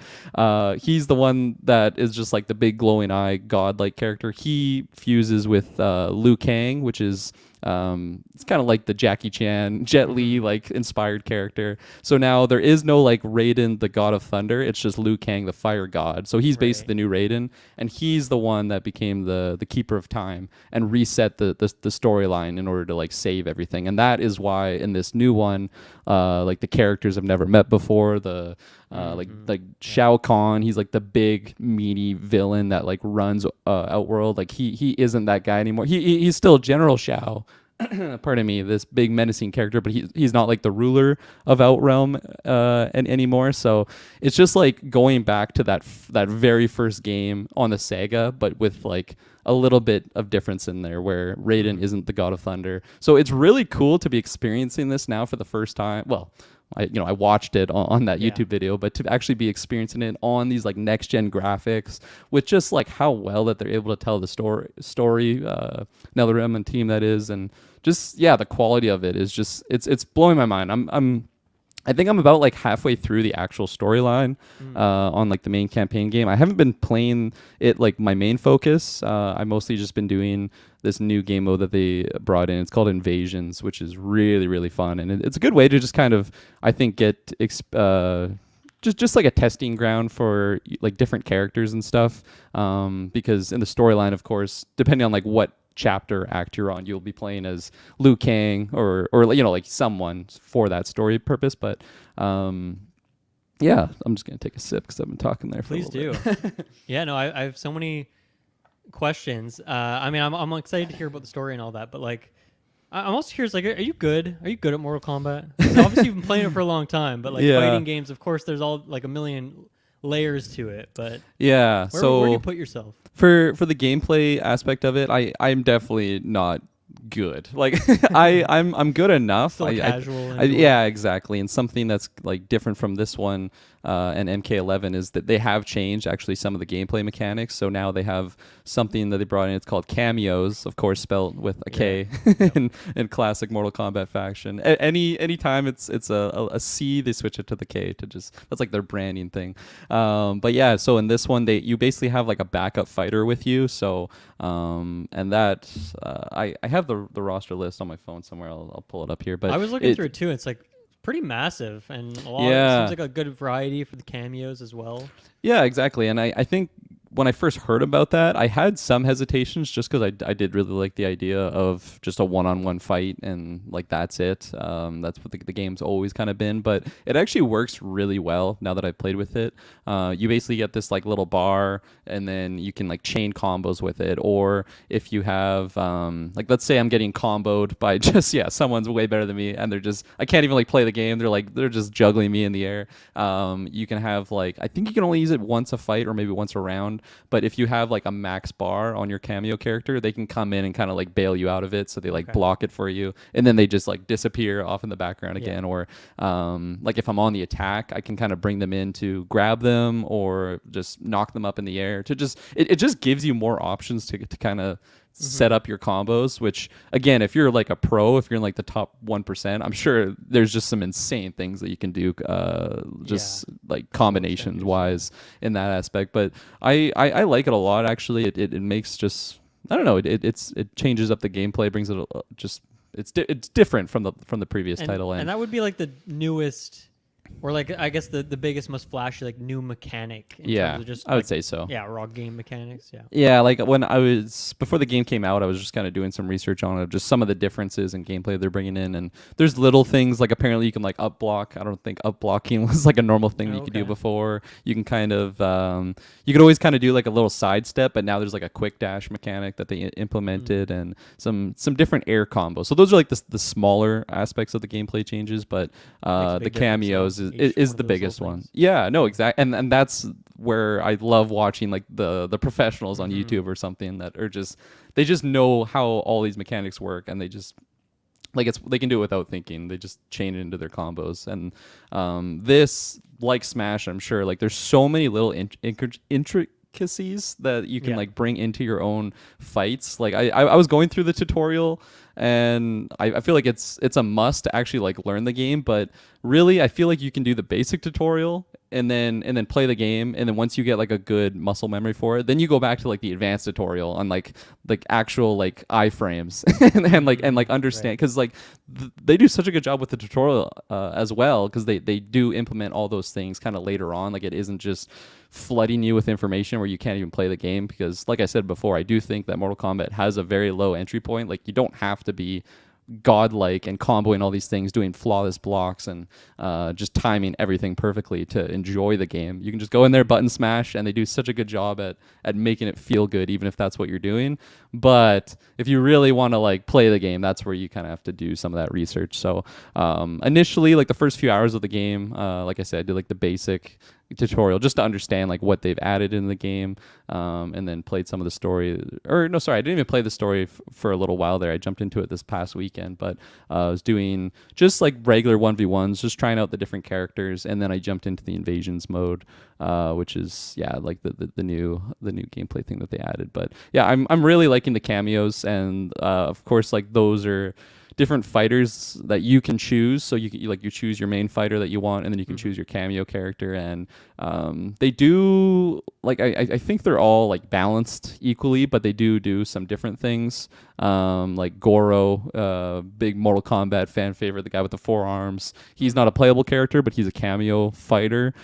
He's the one that is just like the big glowing eye god-like character. He fuses with Liu Kang, which is it's kind of like the Jackie Chan, Jet Li like inspired character. So now there is no like Raiden, the god of thunder. It's just Liu Kang, the fire god. So he's basically the new Raiden, and he's the one that became the keeper of time and reset the storyline in order to like save everything. And that is why in this new one, like the characters have never met before. The like Shao Kahn, he's like the big meaty villain that like runs Outworld. Like he isn't that guy anymore. He's still General Shao. Pardon me, this big menacing character, but he's not like the ruler of Outrealm and anymore. So it's just like going back to that very first game on the Sega, but with like a little bit of difference in there where Raiden isn't the god of thunder. So it's really cool to be experiencing this now for the first time. Well, I watched it on that YouTube video, but to actually be experiencing it on these like next gen graphics with just like how well that they're able to tell the story, NetherRealm and team that is, and just the quality of it is just it's blowing my mind. I think I'm about like halfway through the actual storyline on like the main campaign game. I haven't been playing it like my main focus. I mostly just been doing this new game mode that they brought in. It's called Invasions, which is really, really fun. And it's a good way to just kind of, I think, get just like a testing ground for like different characters and stuff. Because in the storyline, of course, depending on like what chapter act you're on, you'll be playing as Liu Kang or like someone for that story purpose. But I'm just gonna take a sip because I've been talking there for Please a little bit. Yeah, no, I have so many questions. I mean, I'm excited to hear about the story and all that, but like I'm also curious. Like, are you good? Are you good at Mortal Kombat? 'Cause obviously, you've been playing it for a long time. But like Yeah. fighting games, of course, there's all like a million layers to it. But Yeah. where do you So put yourself? for the gameplay aspect of it, I'm definitely not good. Like I'm good enough. Still casual. Yeah, exactly. And something that's like different from this one and MK11 is that they have changed actually some of the gameplay mechanics. So now they have something that they brought in. It's called cameos, of course, spelled with a K in classic Mortal Kombat faction. Any time it's a C, they switch it to the K to just that's like their branding thing. But yeah, so in this one, you basically have like a backup fighter with you. So and that I have the roster list on my phone somewhere. I'll pull it up here. But I was looking through it too. It's like pretty massive, and a lot. Yeah. It seems like a good variety for the cameos as well. Yeah, exactly. And I think when I first heard about that, I had some hesitations just because I did really like the idea of just a one-on-one fight and like that's it. That's what the game's always kind of been. But it actually works really well now that I've played with it. You basically get this like little bar and then you can like chain combos with it. Or if you have like let's say I'm getting comboed by just someone's way better than me and I can't even like play the game. They're just juggling me in the air. You can have like I think you can only use it once a fight or maybe once a round. But if you have like a max bar on your cameo character, they can come in and kind of like bail you out of it. So they like block it for you. And then they just like disappear off in the background again. Or like if I'm on the attack, I can kind of bring them in to grab them or just knock them up in the air to just, it just gives you more options to kind of set up your combos, which again, if you're like a pro, if you're in like the top 1%, I'm sure there's just some insane things that you can do like combinations wise in that aspect. But I like it a lot actually. It makes just I don't know, it changes up the gameplay, brings it it's different from the previous title, and that would be like the newest, or like I guess the biggest, most flashy like new mechanic. In terms of just, I would say so. Yeah, raw game mechanics. Yeah. Yeah, like when before the game came out, I was just kind of doing some research on it, just some of the differences in gameplay they're bringing in, and there's little things like apparently you can like up block. I don't think up blocking was like a normal thing that you could do before. You can kind of you could always kind of do like a little sidestep, but now there's like a quick dash mechanic that they implemented and some different air combos. So those are like the smaller aspects of the gameplay changes, but the cameos is the biggest one. Yeah, no, exactly. And that's where I love watching like the professionals on YouTube or something that are they just know how all these mechanics work, and they just like they can do it without thinking. They just chain it into their combos. And this, like Smash, I'm sure like there's so many little intricacies that you can like bring into your own fights. Like I was going through the tutorial, and I feel like it's a must to actually like learn the game, but really I feel like you can do the basic tutorial and then play the game, and then once you get like a good muscle memory for it, then you go back to like the advanced tutorial on like actual like iframes and like understand, because like they do such a good job with the tutorial as well, because they do implement all those things kind of later on. Like it isn't just flooding you with information where you can't even play the game, because like I said before, I do think that Mortal Kombat has a very low entry point. Like you don't have to be godlike and comboing all these things, doing flawless blocks and just timing everything perfectly to enjoy the game. You can just go in there, button smash, and they do such a good job at making it feel good, even if that's what you're doing. But if you really want to like play the game, that's where you kind of have to do some of that research. So initially, like the first few hours of the game, like I said, I did like the basic tutorial just to understand like what they've added in the game, and then played some of the story. Or no, sorry, I didn't even play the story for a little while there. I jumped into it this past weekend, but I was doing just like regular 1v1s, just trying out the different characters, and then I jumped into the invasions mode, which is like the new gameplay thing that they added. But yeah, I'm really liking the cameos, and of course like those are different fighters that you can choose. So you choose your main fighter that you want, and then you can choose your cameo character. And they do like I think they're all like balanced equally, but they do some different things. Like Goro, big Mortal Kombat fan favorite, the guy with the forearms. He's not a playable character, but he's a cameo fighter.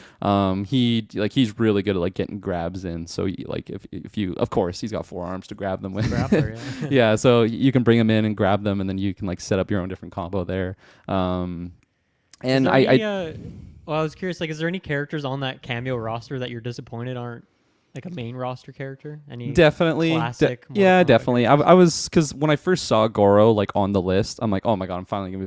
He's really good at like getting grabs in. So if you, of course, he's got forearms to grab them with. Grappler, yeah. Yeah, so you can bring him in and grab them, and then you can like set up your own different combo there. And well, I was curious, like, is there any characters on that cameo roster that you're disappointed aren't like a main roster character? Any Definitely. classic Mortal Yeah, Kombat definitely. I, characters? I was because when I first saw Goro like on the list, I'm like, oh my god, I'm finally gonna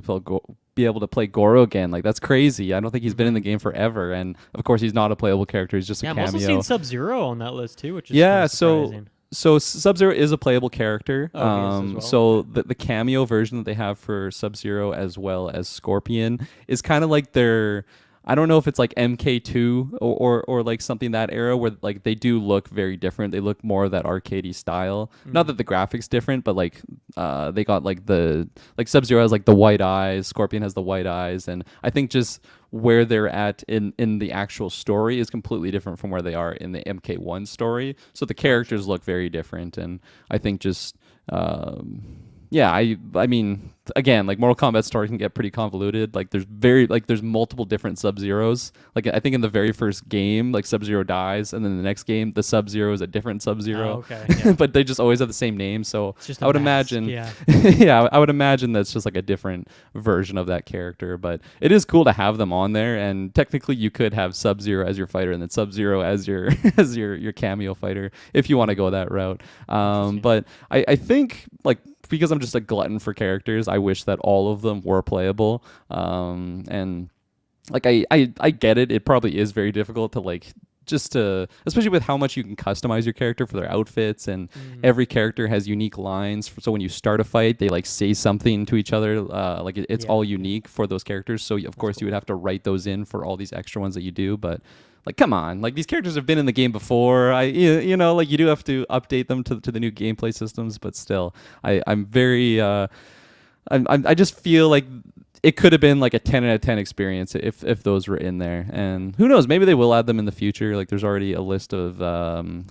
be able to play Goro again. Like that's crazy. I don't think he's been in the game forever, and of course he's not a playable character. He's just a Yeah, I'm also seeing cameo. Sub-Zero on that list too, which is kind Yeah, of surprising. so Sub-Zero is a playable character. Oh, he is as well. So Okay. the cameo version that they have for Sub-Zero as well as Scorpion is kind of like their. I don't know if it's like MK2 or like something that era where like they do look very different. They look more of that arcadey style. Not that the graphics different, but like they got like the like Sub-Zero has like the white eyes, Scorpion has the white eyes, and I think just where they're at in the actual story is completely different from where they are in the MK1 story. So the characters look very different, and I think just yeah, I mean, again, like Mortal Kombat story can get pretty convoluted. Like there's multiple different Sub-Zeros. Like I think in the very first game, like Sub-Zero dies, and then the next game, the Sub-Zero is a different Sub-Zero. Oh, okay. Yeah. But they just always have the same name. So It's just I a would mask, imagine, yeah. yeah, I would imagine that's just like a different version of that character. But it is cool to have them on there, and technically you could have Sub-Zero as your fighter, and then Sub-Zero as your as your cameo fighter if you want to go that route. Interesting. But I think like because I'm just a glutton for characters, I wish that all of them were playable. And like I get it. It probably is very difficult to like just to, especially with how much you can customize your character for their outfits, and every character has unique lines. So when you start a fight, they like say something to each other. Like it's Yeah. all unique for those characters. So of course you would have to write those in for all these extra ones that you do. But like, come on, like these characters have been in the game before. You know, like you do have to update them to the new gameplay systems, but still, I'm very, I just feel like it could have been like a 10 out of 10 experience if those were in there. And who knows, maybe they will add them in the future. Like there's already a list of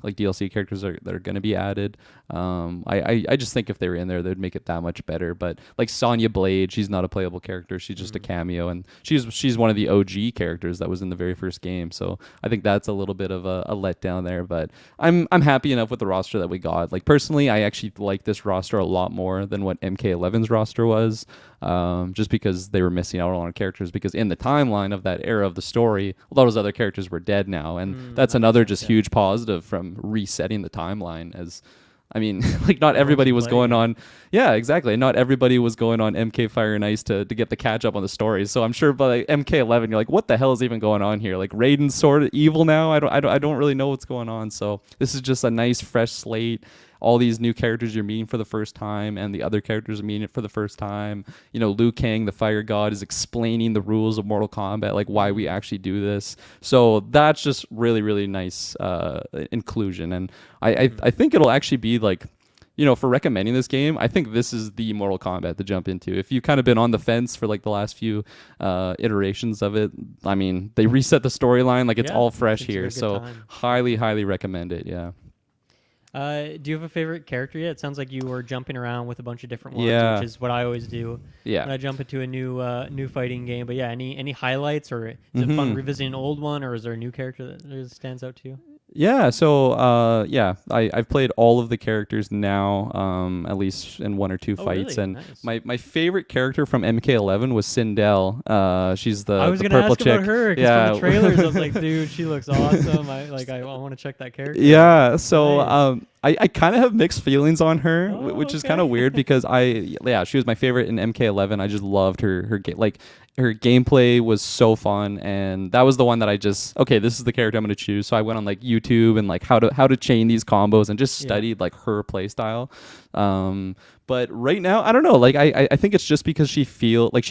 like DLC characters that are going to be added. I just think if they were in there, they'd make it that much better. But like Sonya Blade, she's not a playable character. She's just a cameo, and she's one of the OG characters that was in the very first game. So I think that's a little bit of a letdown there. But I'm happy enough with the roster that we got. Like personally, I actually like this roster a lot more than what MK11's roster was. Just because they were missing out on a lot of characters, because in the timeline of that era of the story, a lot of those other characters were dead now, and that's that another makes just sense, yeah. huge positive from resetting the timeline. As I mean, like not Everyone's everybody was playing going it. on, yeah, exactly. Not everybody was going on MK Fire and Ice to get the catch up on the stories. So I'm sure by like, MK11, you're like, what the hell is even going on here? Like Raiden's sort of evil now. I don't really know what's going on. So this is just a nice fresh slate. All these new characters you're meeting for the first time, and the other characters are meeting it for the first time. You know, Liu Kang, the Fire God, is explaining the rules of Mortal Kombat, like why we actually do this. So that's just really, really nice inclusion. And I think it'll actually be like, you know, for recommending this game, I think this is the Mortal Kombat to jump into. If you've kind of been on the fence for like the last few iterations of it, I mean, they reset the storyline, like it's Yeah, all fresh it's a here. good So time. highly, highly recommend it. Yeah. Do you have a favorite character yet? It sounds like you were jumping around with a bunch of different ones, Yeah. which is what I always do Yeah. when I jump into a new fighting game. But yeah, any highlights, or is it fun revisiting an old one, or is there a new character that really stands out to you? Yeah, so I've played all of the characters now, at least in one or two Oh, fights, really? and Nice. my favorite character from MK11 was Sindel. She's I was the gonna purple ask chick. about her because from the trailers, I was like, dude, she looks awesome. I want to check that character. Yeah, so Nice. I kind of have mixed feelings on her, Oh, which is okay. kind of weird because she was my favorite in MK11. I just loved her gameplay was so fun, and that was the one that I just, okay, this is the character I'm going to choose. So I went on like YouTube and like how to chain these combos, and just Yeah. studied like her play style. But right now, I don't know. Like I think it's just because she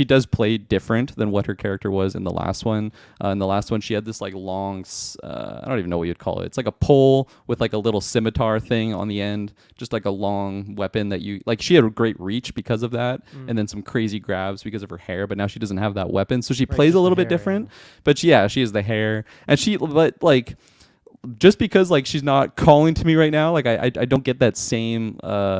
does play different than what her character was in the last one. In the last one, she had this like long, I don't even know what you'd call it. It's like a pole with like a little scimitar thing on the end, just like a long weapon that you like. She had a great reach because of that, and then some crazy grabs because of her hair. But now she doesn't have that weapon, so she Right, plays just a the little bit hair, different. yeah. But she is the hair, and but like, just because like she's not calling to me right now, like I don't get that same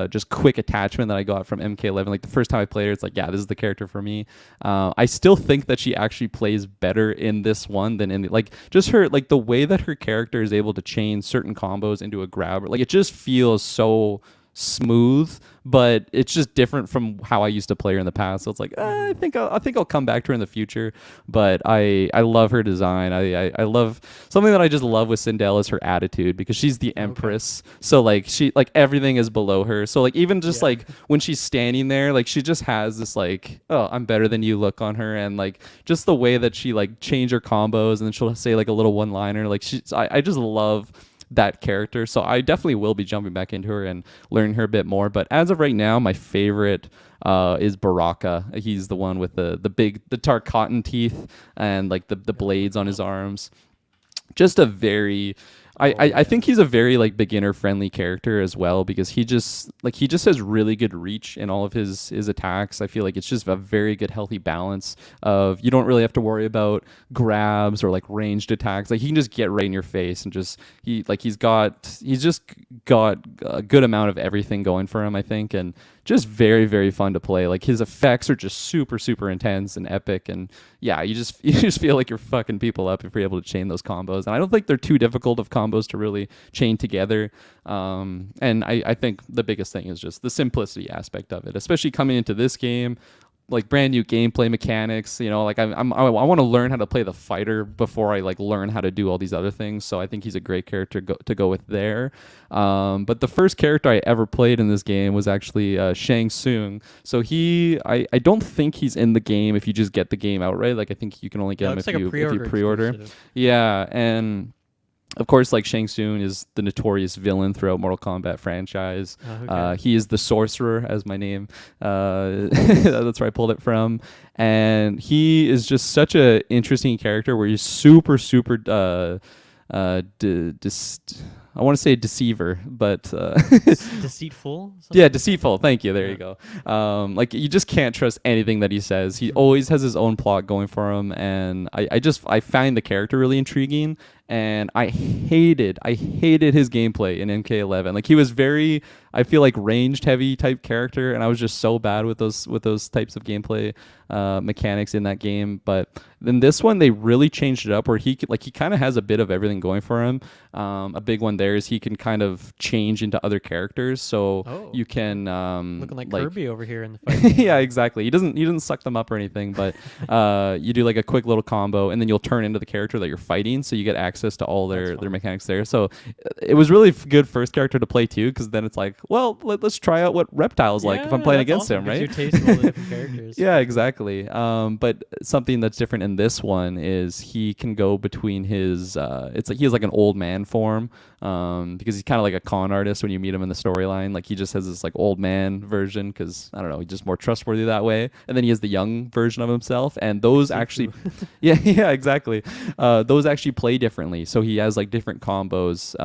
just quick attachment that I got from MK11. Like the first time I played her, it's like, yeah, this is the character for me. I still think that she actually plays better in this one than in like just her, like the way that her character is able to chain certain combos into a grabber. Like it just feels so smooth, but it's just different from how I used to play her in the past. So it's like I think I'll come back to her in the future. But I love her design. I love something that I just love with Sindel is her attitude, because she's the empress. So like she like everything is below her. So like even just like when she's standing there, like she just has this like, oh, I'm better than you look on her, and like just the way that she like change her combos, and then she'll say like a little one liner. Like I just love that character. So I definitely will be jumping back into her and learning her a bit more. But as of right now, my favorite is Baraka. He's the one with the Tarkatan teeth and like the blades on his arms. Just a very I think he's a very like beginner friendly character as well, because he just has really good reach in all of his attacks. I feel like it's just a very good healthy balance of, you don't really have to worry about grabs or like ranged attacks. Like he can just get right in your face, and just he's just got a good amount of everything going for him, I think, and just very, very fun to play. Like his effects are just super, super intense and epic, and yeah, you just feel like you're fucking people up if you're able to chain those combos. And I don't think they're too difficult of combos to really chain together. And I think the biggest thing is just the simplicity aspect of it, especially coming into this game. Like brand new gameplay mechanics, you know, like I want to learn how to play the fighter before I like learn how to do all these other things. So I think he's a great character to go with there. But the first character I ever played in this game was actually Shang Tsung. So I don't think he's in the game if you just get the game outright. Like I think you can only get him if you pre-order. Yeah, and of course, like Shang Tsung is the notorious villain throughout Mortal Kombat franchise. He is the sorcerer, as my name. That's where I pulled it from. And he is just such an interesting character where he's super, super I want to say deceiver, but deceitful. Yeah, deceitful. Thank you. There you go. Like you just can't trust anything that he says. He always has his own plot going for him, and I find the character really intriguing. And I hated his gameplay in MK11. Like he was very, I feel like, ranged heavy type character, and I was just so bad with those types of gameplay mechanics in that game. But then this one, they really changed it up where he kind of has a bit of everything going for him. A big one there is he can kind of change into other characters, so you can looking like Kirby over here in the fight. Yeah, exactly. He doesn't suck them up or anything, but you do like a quick little combo, and then you'll turn into the character that you're fighting, so you get access to all their mechanics there. So it was really good first character to play too, because then it's like, well, let's try out what Reptile's like if I'm playing against him, right? Gives you a taste of all the different characters. Yeah, exactly. But something that's different in this one is he can go between his it's like he has like an old man form, because he's kind of like a con artist when you meet him in the storyline. Like he just has this like old man version because, I don't know, he's just more trustworthy that way. And then he has the young version of himself, and those actually yeah, exactly. Those actually play differently. So he has like different combos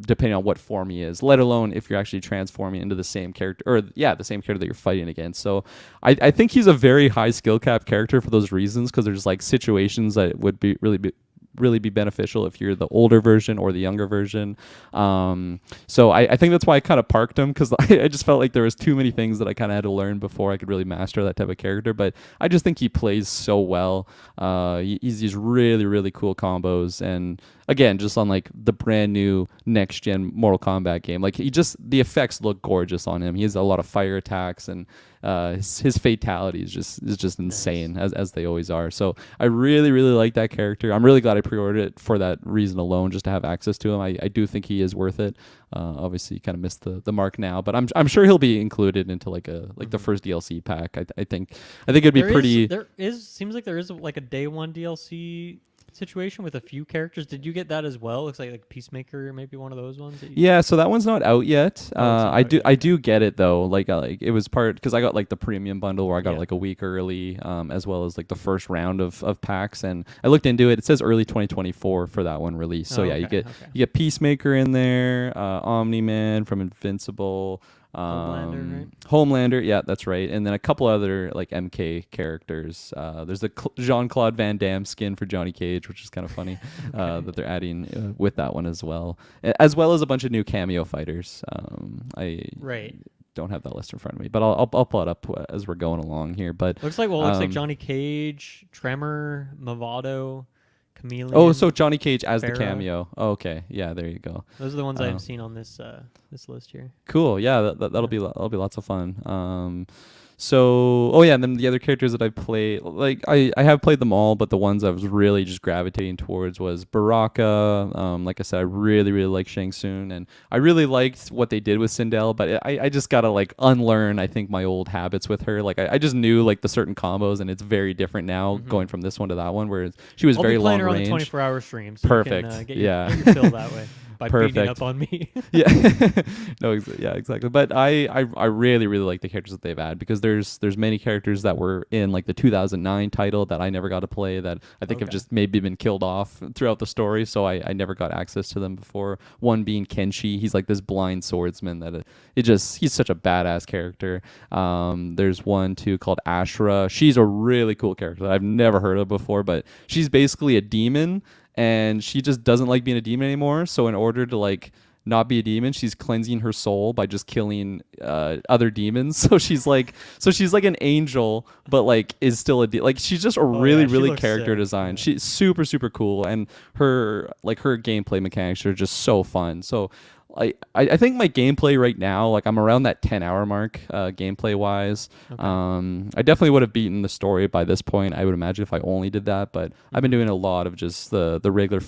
depending on what form he is, let alone if you're actually transforming into the same character, or the same character that you're fighting against. So I think he's a very high skill cap character for those reasons, because there's like situations that would be really be beneficial if you're the older version or the younger version. So I think that's why I kind of parked him, because I just felt like there was too many things that I kind of had to learn before I could really master that type of character. But I just think he plays so well. He's these really, really cool combos, and again, just on like the brand new next gen Mortal Kombat game, like the effects look gorgeous on him. He has a lot of fire attacks, and his fatality is just insane, as they always are. So I really, really like that character. I'm really glad I pre-ordered it for that reason alone, just to have access to him. I do think he is worth it. Obviously, you kind of missed the mark now, but I'm sure he'll be included into like the first DLC pack. I think it'd be pretty. Seems like there is like a day one DLC situation with a few characters. Did you get that as well? Looks like Peacemaker, maybe one of those ones. Yeah, so that one's not out yet. I do get it though. Like it was part, because I got like the premium bundle where I got like a week early, as well as like the first round of packs. And I looked into it. It says early 2024 for that one release. So you get Peacemaker in there, Omni-Man from Invincible. Homelander, right? Homelander, yeah, that's right. And then a couple other like MK characters. There's the Jean-Claude Van Damme skin for Johnny Cage, which is kind of funny that they're adding with that one as well as a bunch of new cameo fighters. I don't have that list in front of me, but I'll pull it up as we're going along here. But looks like Johnny Cage, Tremor, Movado, Chameleon. Oh, so Johnny Cage as the Farah. cameo. Oh, okay, yeah, there you go. Those are the ones I have seen on this list here. Cool. Yeah, that'll be lots of fun. So oh yeah, and then the other characters that I play, like I have played them all, but the ones I was really just gravitating towards was Baraka. Like I said, I really like Shang Tsung, and I really liked what they did with Sindel, but I just gotta like unlearn, I think, my old habits with her. Like I just knew like the certain combos, and it's very different now going from this one to that one, where she was I'll very be playing long her range. on the 24-hour stream. So Perfect. You can, get Yeah. your fill that way by beating Perfect. up on me. Yeah. No, yeah, exactly. But I really like the characters that they've added, because there's many characters that were in like the 2009 title that I never got to play, that I think have just maybe been killed off throughout the story, so I never got access to them before. One being Kenshi. He's like this blind swordsman that he's such a badass character. There's one too called Ashra. She's a really cool character that I've never heard of before, but she's basically a demon, and she just doesn't like being a demon anymore. So in order to like not be a demon, she's cleansing her soul by just killing other demons. So she's like an angel, but like is still like she's just a really character design. Yeah. She's super cool, and her gameplay mechanics are just so fun. So I think my gameplay right now, like I'm around that 10-hour mark gameplay wise. Okay. I definitely would have beaten the story by this point, I would imagine, if I only did that, but I've been doing a lot of just the regular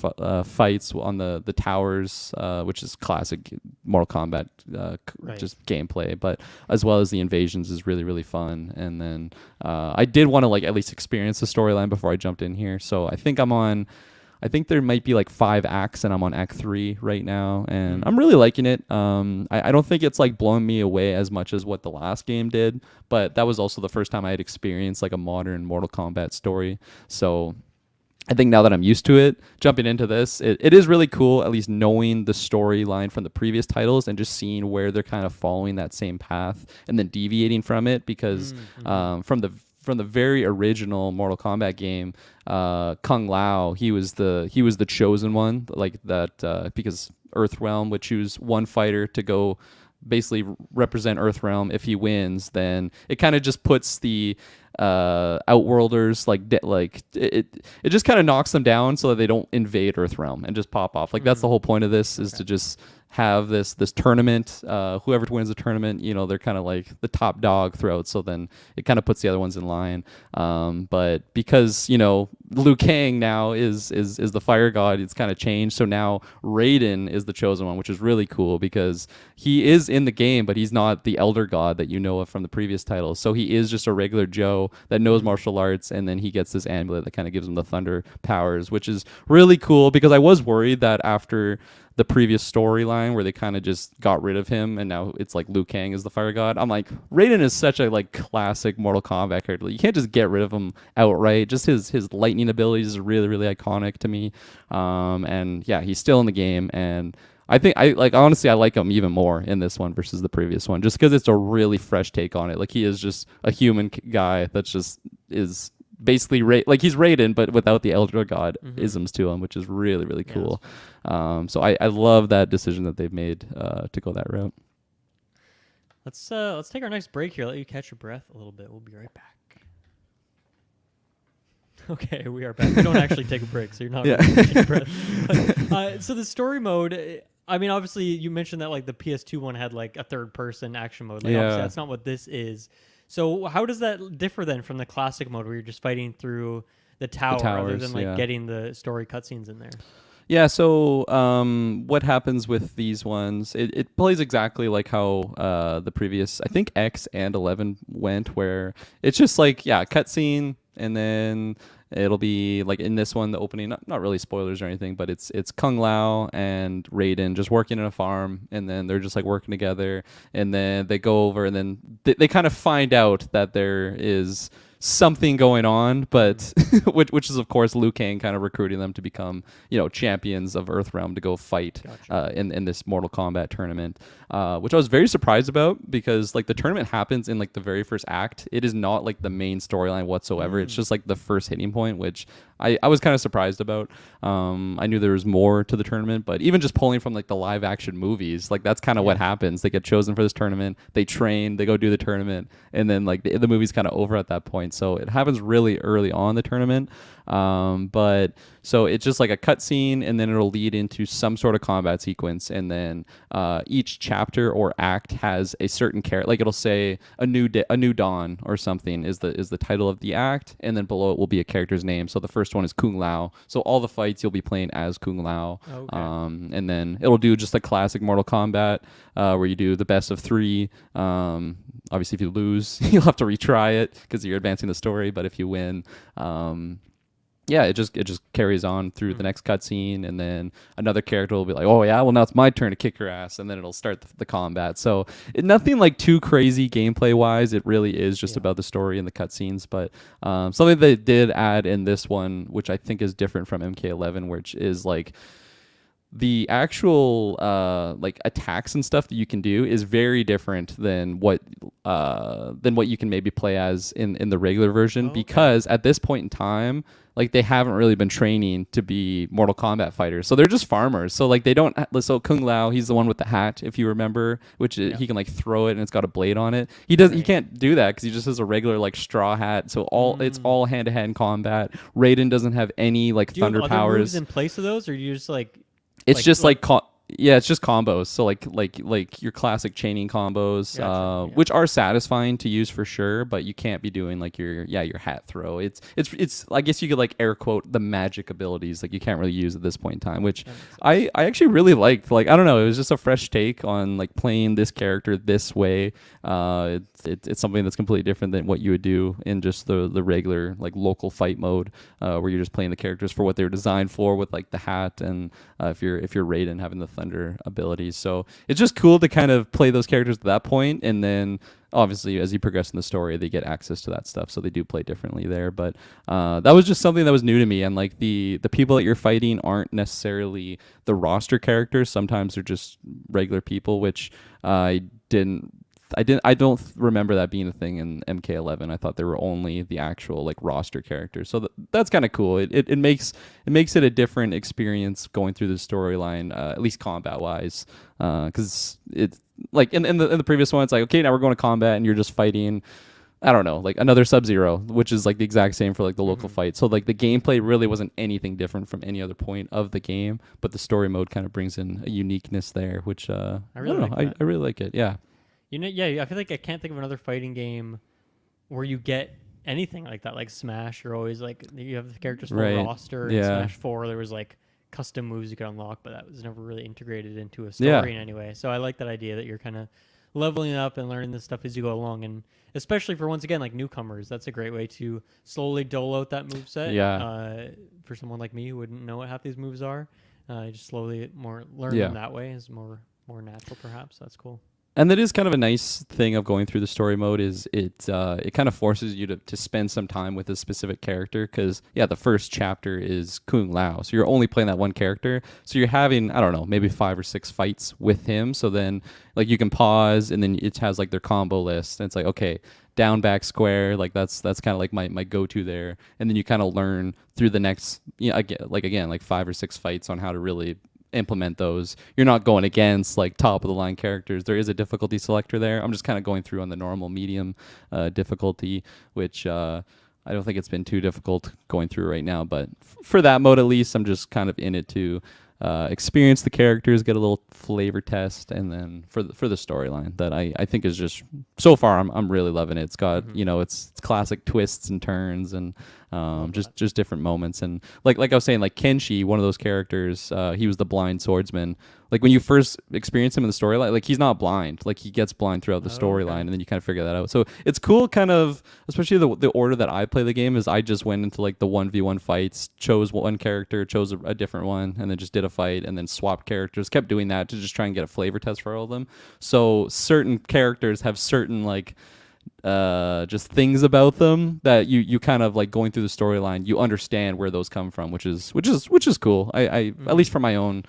fights on the towers, which is classic Mortal Kombat just gameplay, but as well as the invasions is really fun. And then I did want to like at least experience the storyline before I jumped in here, so I think there might be like 5 acts, and I'm on act 3 right now, and I'm really liking it. I don't think it's like blowing me away as much as what the last game did, but that was also the first time I had experienced like a modern Mortal Kombat story. So I think now that I'm used to it, jumping into this, it is really cool, at least knowing the storyline from the previous titles and just seeing where they're kind of following that same path and then deviating from it, because from the very original Mortal Kombat game, Kung Lao, he was the chosen one, like that, because Earthrealm would choose one fighter to go basically represent Earthrealm. If he wins, then it kind of just puts the Outworlders like it just kind of knocks them down so that they don't invade Earthrealm and just pop off. Like that's the whole point of this, is to just have this tournament. Whoever wins the tournament, they're kind of like the top dog throughout. So then it kind of puts the other ones in line. But because Liu Kang now is the fire god, it's kind of changed. So now Raiden is the chosen one, which is really cool because he is in the game, but he's not the elder god that you know of from the previous titles. So he is just a regular Joe that knows martial arts, and then he gets this amulet that kind of gives him the thunder powers, which is really cool, because I was worried that after the previous storyline where they kind of just got rid of him and now it's like Liu Kang is the fire god, I'm like, Raiden is such a like classic Mortal Kombat character. You can't just get rid of him outright. Just his lightning abilities is really iconic to me. And yeah, he's still in the game, and I think honestly I like him even more in this one versus the previous one, just because it's a really fresh take on it. Like he is just a human guy that's just is basically like he's Raiden, but without the Elder God isms to him, which is really cool. So I love that decision that they've made to go that route. Let's take our next break here. Let you catch your breath a little bit. We'll be right back. Okay, we are back. We don't actually take a break, so you're not really taking a breath. So the story mode, I mean, obviously you mentioned that like the PS2 one had like a third person action mode. Like obviously that's not what this is. So how does that differ then from the classic mode where you're just fighting through the tower rather than like getting the story cutscenes in there? Yeah, so what happens with these ones, it plays exactly like how the previous, I think X and 11 went, where it's just like, cutscene, and then it'll be like in this one, the opening, not really spoilers or anything, but it's Kung Lao and Raiden just working in a farm, and then they're just like working together, and then they go over, and then they kind of find out that there is something going on, but which is of course Liu Kang kind of recruiting them to become champions of Earthrealm to go fight in this Mortal Kombat tournament, which I was very surprised about, because like the tournament happens in like the very first act. It is not like the main storyline whatsoever. It's just like the first hitting point, which I was kind of surprised about. I knew there was more to the tournament, but even just pulling from like the live action movies, like that's kind of what happens. They get chosen for this tournament, they train, they go do the tournament, and then like the movie's kind of over at that point. point. So it happens really early on in the tournament. But so it's just like a cutscene, and then it'll lead into some sort of combat sequence, and then each chapter or act has a certain character. Like it'll say a new dawn or something is the title of the act, and then below it will be a character's name. So the first one is Kung Lao. So all the fights you'll be playing as Kung Lao. Okay. And then it'll do just a classic Mortal Kombat where you do the best of 3. Obviously, if you lose, you'll have to retry it because you're advancing the story. But if you win, yeah, it just carries on through the next cutscene, and then another character will be like, "Oh yeah, well now it's my turn to kick your ass," and then it'll start the combat. So nothing like too crazy gameplay wise. It really is just about the story and the cutscenes. But something they did add in this one, which I think is different from MK11, which is like the actual like attacks and stuff that you can do is very different than what you can maybe play as in the regular version, because at this point in time, like they haven't really been training to be Mortal Kombat fighters, so they're just farmers. So like they don't. So Kung Lao, he's the one with the hat, if you remember, which he can like throw it and it's got a blade on it. He does. He can't do that because he just has a regular like straw hat. So it's all hand to hand combat. Raiden doesn't have any like thunder you have powers other moves in place of those, or do you just like? It's just like yeah, it's just combos. So like your classic chaining combos, which are satisfying to use for sure, but you can't be doing like your hat throw. It's I guess you could like air quote the magic abilities like you can't really use at this point in time, which I actually really liked. Like I don't know, it was just a fresh take on like playing this character this way. It's something that's completely different than what you would do in just the regular like local fight mode, where you're just playing the characters for what they were designed for with like the hat, and if you're Raiden having the thunder abilities. So it's just cool to kind of play those characters at that point, and then obviously as you progress in the story they get access to that stuff, so they do play differently there. But that was just something that was new to me, and like the people that you're fighting aren't necessarily the roster characters. Sometimes they're just regular people, which I don't remember that being a thing in MK11. I thought they were only the actual like roster characters. So that's kind of cool. It makes it a different experience going through the storyline, at least combat wise, because it's like in the previous one, it's like, okay, now we're going to combat and you're just fighting, I don't know, like another Sub-Zero, which is like the exact same for like the local fight. So like the gameplay really wasn't anything different from any other point of the game, but the story mode kind of brings in a uniqueness there, which I really like it. Yeah. You know, yeah, I feel like I can't think of another fighting game where you get anything like that. Like Smash, you're always like, you have the characters full roster. In Smash 4, there was like custom moves you could unlock, but that was never really integrated into a story in any way. So I like that idea that you're kind of leveling up and learning this stuff as you go along. And especially for, once again, like newcomers, that's a great way to slowly dole out that moveset. Yeah. For someone like me who wouldn't know what half these moves are, just slowly learn them that way is more natural, perhaps. That's cool. And that is kind of a nice thing of going through the story mode, is it kind of forces you to spend some time with a specific character, because the first chapter is Kung Lao, so you're only playing that one character, so you're having, I don't know, maybe 5 or 6 fights with him. So then like you can pause, and then it has like their combo list, and it's like, okay, down, back, square, like that's kind of like my go-to there. And then you kind of learn through the next, again like 5 or 6 fights on how to really implement those. You're not going against like top of the line characters. There is a difficulty selector there. I'm just kind of going through on the normal medium difficulty, which I don't think it's been too difficult going through right now, but for that mode at least, I'm just kind of in it to experience the characters, get a little flavor test, and then for the storyline that I think is just, so far I'm really loving it. It's got it's classic twists and turns, and just different moments. And like I was saying, like Kenshi, one of those characters, he was the blind swordsman. Like when you first experience him in the storyline, like he's not blind, like he gets blind throughout the storyline, and then you kind of figure that out. So it's cool, kind of, especially the order that I play the game is I just went into like the 1v1 fights, chose one character, chose a different one, and then just did a fight, and then swapped characters, kept doing that to just try and get a flavor test for all of them. So certain characters have certain like just things about them that you kind of like going through the storyline, you understand where those come from, which is cool. I at least for my own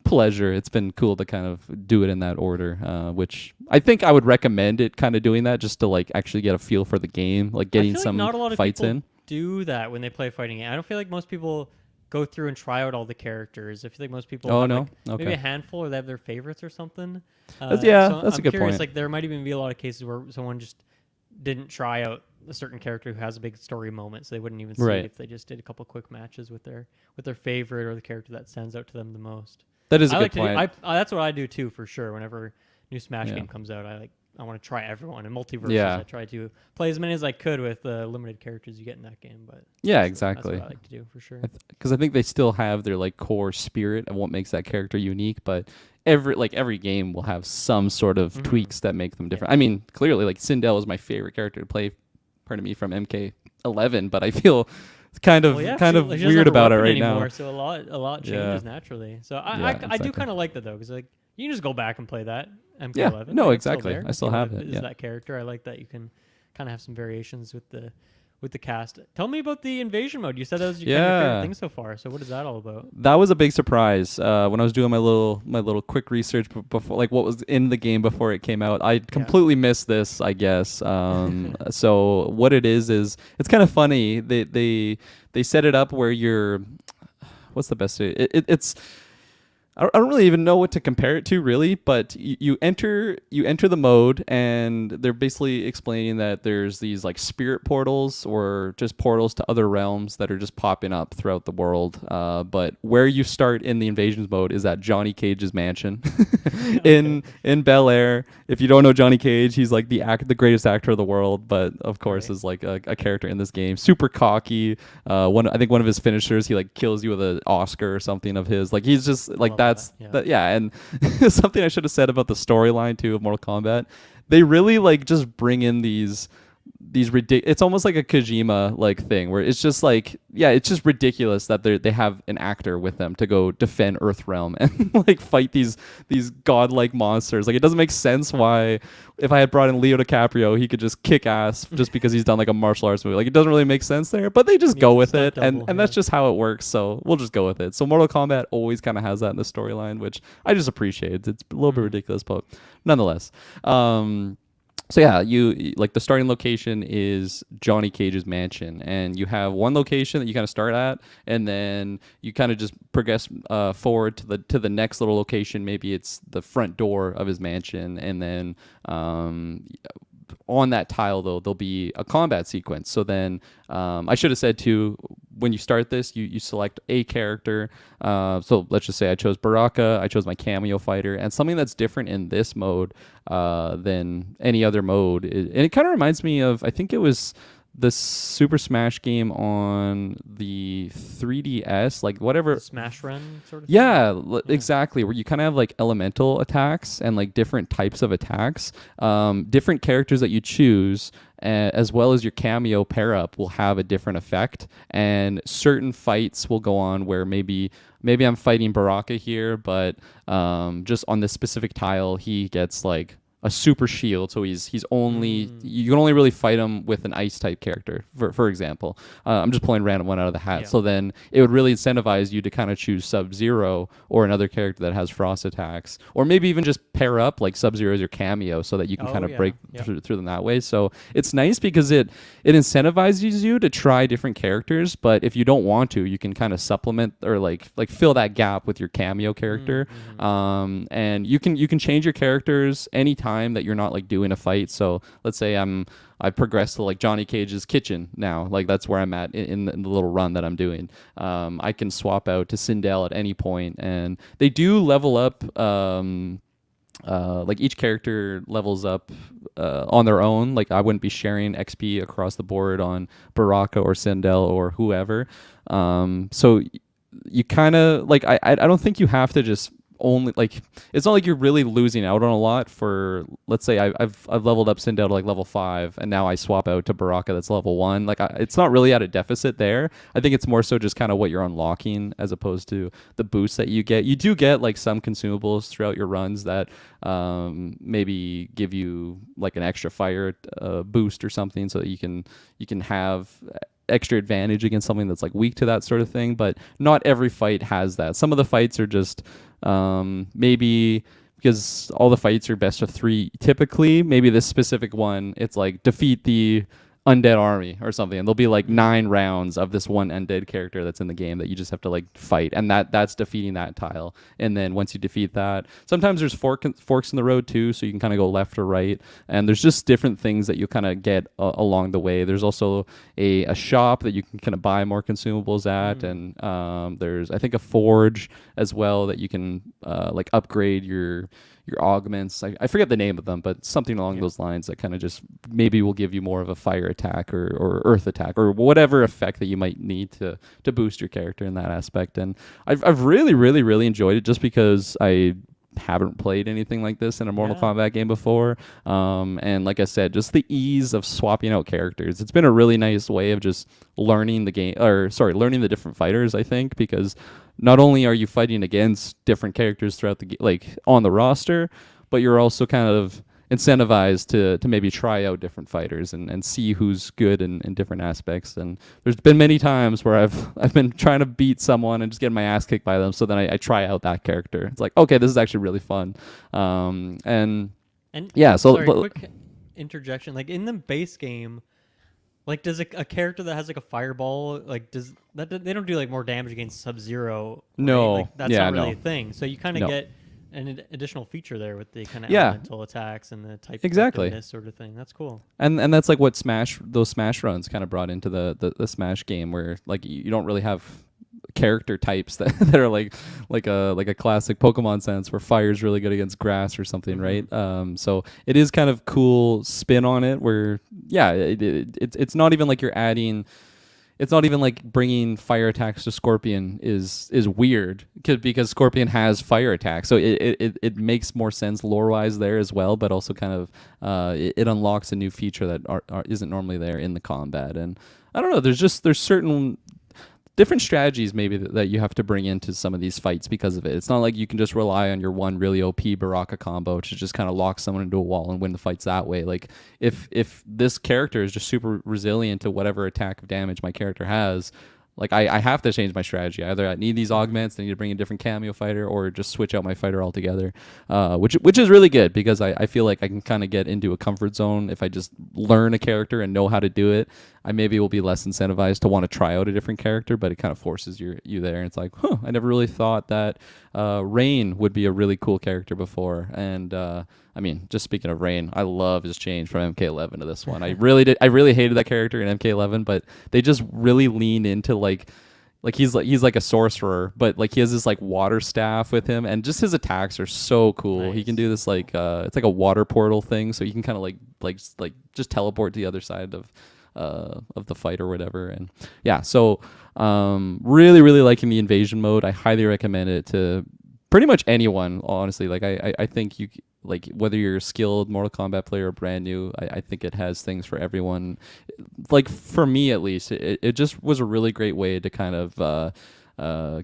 pleasure, it's been cool to kind of do it in that order, which I think I would recommend it, kind of doing that just to like actually get a feel for the game, like getting some not a lot of fights people in. Do that when they play a fighting game. I don't feel like most people go through and try out all the characters. I feel like most people maybe a handful, or they have their favorites or something. That's a good curious, point. Like there might even be a lot of cases where someone just didn't try out a certain character who has a big story moment, so they wouldn't even see Right. it if they just did a couple quick matches with their favorite or the character that stands out to them the most. That is a I good like to do, point. that's what I do too, for sure. Whenever new Smash Yeah. game comes out, I want to try everyone. In multiverses, Yeah. I try to play as many as I could with the limited characters you get in that game. But Yeah, that's exactly. what I like to do for sure. Because I think they still have their like core spirit of what makes that character unique, but every game will have some sort of tweaks that make them different. I mean, clearly, like Sindel is my favorite character to play. Pardon me, from MK11, but I feel kind of Well, yeah, kind she of doesn't weird have a about it weapon right anymore, now. so a lot Yeah. changes naturally. So Yeah, I do exactly. kind of like that though, because like you can just go back and play that MK11. Yeah, no, like, it's still exactly. there. I still You know, have if it, Is yeah. that character? I like that you can kind of have some variations with the cast. Tell me about the invasion mode. You said that was your kind of your favorite Yeah. thing so far. So what is that all about? That was a big surprise when I was doing my little quick research before, like what was in the game before it came out. I completely missed this, I guess. So what it is it's kind of funny. They set it up where you're, what's the best way? It's I don't really even know what to compare it to, really, but you enter the mode, and they're basically explaining that there's these like spirit portals or just portals to other realms that are just popping up throughout the world. But where you start in the invasions mode is at Johnny Cage's mansion in Bel Air. If you don't know Johnny Cage, he's like the greatest actor of the world, but of course Right. is like a character in this game. Super cocky. I think one of his finishers, he like kills you with an Oscar or something of his. Like he's just like love that's that, yeah. and something I should have said about the storyline too of Mortal Kombat. They really like just bring in these it's almost like a Kojima like thing where it's just like, yeah, it's just ridiculous that they have an actor with them to go defend Earthrealm and like fight these godlike monsters. Like it doesn't make sense why if I had brought in Leo DiCaprio he could just kick ass just because he's done like a martial arts movie. Like it doesn't really make sense there, but they just Needs go a with stunt it, and double, that's yeah. just how it works, so we'll just go with it. So Mortal Kombat always kind of has that in the storyline, which I just appreciate. It's a little bit ridiculous, but nonetheless. So yeah, like the starting location is Johnny Cage's mansion, and you have one location that you kind of start at, and then you kind of just progress forward to the next little location. Maybe it's the front door of his mansion, and then on that tile though there'll be a combat sequence. So then I should have said too, when you start this you select a character. So let's just say I chose Baraka, I chose my cameo fighter, and something that's different in this mode than any other mode and it kind of reminds me of, I think it was the Super Smash game on the 3DS, like whatever. The Smash Run sort of thing? Yeah, exactly. Where you kind of have like elemental attacks and like different types of attacks. Different characters that you choose, as well as your cameo pair up, will have a different effect. And certain fights will go on where maybe I'm fighting Baraka here, but just on this specific tile, he gets like a super shield, so he's only you can only really fight him with an ice type character, for example. I'm just pulling random one out of the hat. Yeah. So then it would really incentivize you to kind of choose Sub-Zero or another character that has frost attacks, or maybe even just pair up like Sub-Zero as your cameo so that you can kind of break through them that way. So it's nice because it incentivizes you to try different characters, but if you don't want to, you can kind of supplement or like fill that gap with your cameo character. And you can change your characters anytime that you're not like doing a fight. So let's say I progressed to like Johnny Cage's kitchen now, like that's where I'm at in the little run that I'm doing. I can swap out to Sindel at any point, and they do level up. Like each character levels up on their own. Like I wouldn't be sharing XP across the board on Baraka or Sindel or whoever. So you kind of like I don't think you have to just only like, it's not like you're really losing out on a lot. For let's say I've leveled up Sindel to like level 5, and now I swap out to Baraka that's level 1. Like it's not really at a deficit there. I think it's more so just kind of what you're unlocking as opposed to the boosts that you get. You do get like some consumables throughout your runs that maybe give you like an extra fire boost or something, so that you can have extra advantage against something that's like weak to that sort of thing. But not every fight has that. Some of the fights are just maybe because all the fights are best of 3 typically. Maybe this specific one, it's like defeat the undead army or something, and there'll be like 9 rounds of this one undead character that's in the game that you just have to like fight, and that's defeating that tile. And then once you defeat that, sometimes there's forks in the road too, so you can kind of go left or right, and there's just different things that you kind of get along the way. There's also a shop that you can kind of buy more consumables at, and there's I think a forge as well that you can like upgrade your augments. I forget the name of them, but something along those lines that kind of just maybe will give you more of a fire attack or earth attack or whatever effect that you might need to boost your character in that aspect. And I've really enjoyed it just because I haven't played anything like this in a Mortal Kombat game before. And like I said, just the ease of swapping out characters. It's been a really nice way of just learning the game, learning the different fighters, I think, because not only are you fighting against different characters throughout the like on the roster, but you're also kind of incentivized to maybe try out different fighters and see who's good in different aspects. And there's been many times where I've been trying to beat someone and just getting my ass kicked by them, so then I try out that character. It's like, okay, this is actually really fun. And yeah, so sorry, quick interjection. Like in the base game, like does a character that has like a fireball, like does that, they don't do like more damage against Sub-Zero? Right? No, like, that's not really a thing. So you kind of get an additional feature there with the kind of elemental attacks and the type effectiveness sort of thing. That's cool. And that's like what those Smash runs kind of brought into the Smash game, where like you don't really have character types that are like a classic Pokemon sense, where fire's really good against grass or something, right? So it is kind of cool spin on it, where it's not even like you're adding. It's not even like bringing fire attacks to Scorpion is weird, because Scorpion has fire attacks, so it makes more sense lore wise there as well. But also kind of it unlocks a new feature that isn't normally there in the combat. And I don't know. There's certain different strategies maybe that you have to bring into some of these fights because of it. It's not like you can just rely on your one really OP Baraka combo to just kind of lock someone into a wall and win the fights that way. Like if this character is just super resilient to whatever attack of damage my character has, like I have to change my strategy. Either I need these augments, I need to bring a different cameo fighter, or just switch out my fighter altogether, which is really good, because I feel like I can kind of get into a comfort zone. If I just learn a character and know how to do it, I maybe will be less incentivized to want to try out a different character, but it kind of forces you there. And it's like, I never really thought that Rain would be a really cool character before. And I mean, just speaking of Rain, I love his change from MK11 to this one. I really hated that character in MK11, but they just really leaned into like he's like a sorcerer, but like he has this like water staff with him, and just his attacks are so cool. Nice. He can do this like it's like a water portal thing, so you can kind of like just teleport to the other side of the fight or whatever. And yeah, so really liking the invasion mode. I highly recommend it to pretty much anyone, honestly. Like I think you, like, whether you're a skilled Mortal Kombat player or brand new, I think it has things for everyone. Like for me at least, it just was a really great way to kind of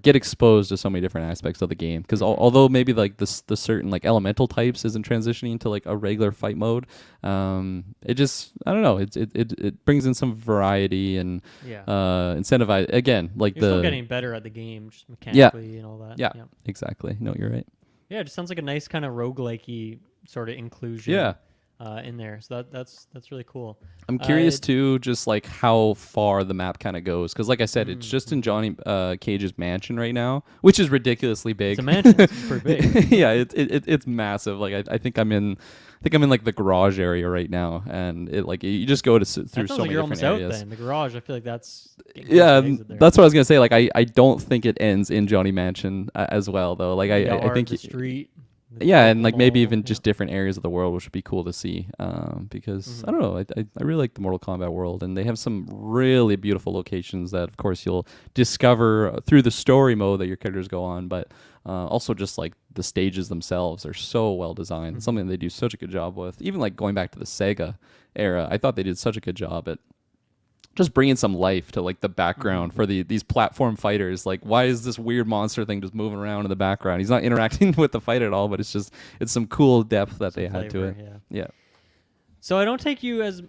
get exposed to so many different aspects of the game, because although maybe like the certain like elemental types isn't transitioning to like a regular fight mode, it just, I don't know, it brings in some variety and incentivize again, like you're still getting better at the game just mechanically and all that. Yeah, exactly. No, you're right. Yeah, it just sounds like a nice kind of roguelike-y sort of inclusion in there. So that's really cool. I'm curious too, just like how far the map kind of goes, because like I said, it's just in Johnny Cage's mansion right now, which is ridiculously big. It's a mansion. It's pretty big. Yeah, it's massive. Like I think I'm in like the garage area right now, and it like you just go through so many different areas. Out then. The garage, I feel like that's that's what I was gonna say. Like I don't think it ends in Johnny Mansion as well though. Like I think the street. And like maybe even just different areas of the world, which would be cool to see, because I don't know, I really like the Mortal Kombat world, and they have some really beautiful locations that of course you'll discover through the story mode that your characters go on, but also just like the stages themselves are so well designed. Something they do such a good job with. Even like going back to the Sega era, I thought they did such a good job at just bringing some life to like the background for these platform fighters. Like, why is this weird monster thing just moving around in the background? He's not interacting with the fight at all, but it's some cool depth that they had to it. Yeah. So I don't take you as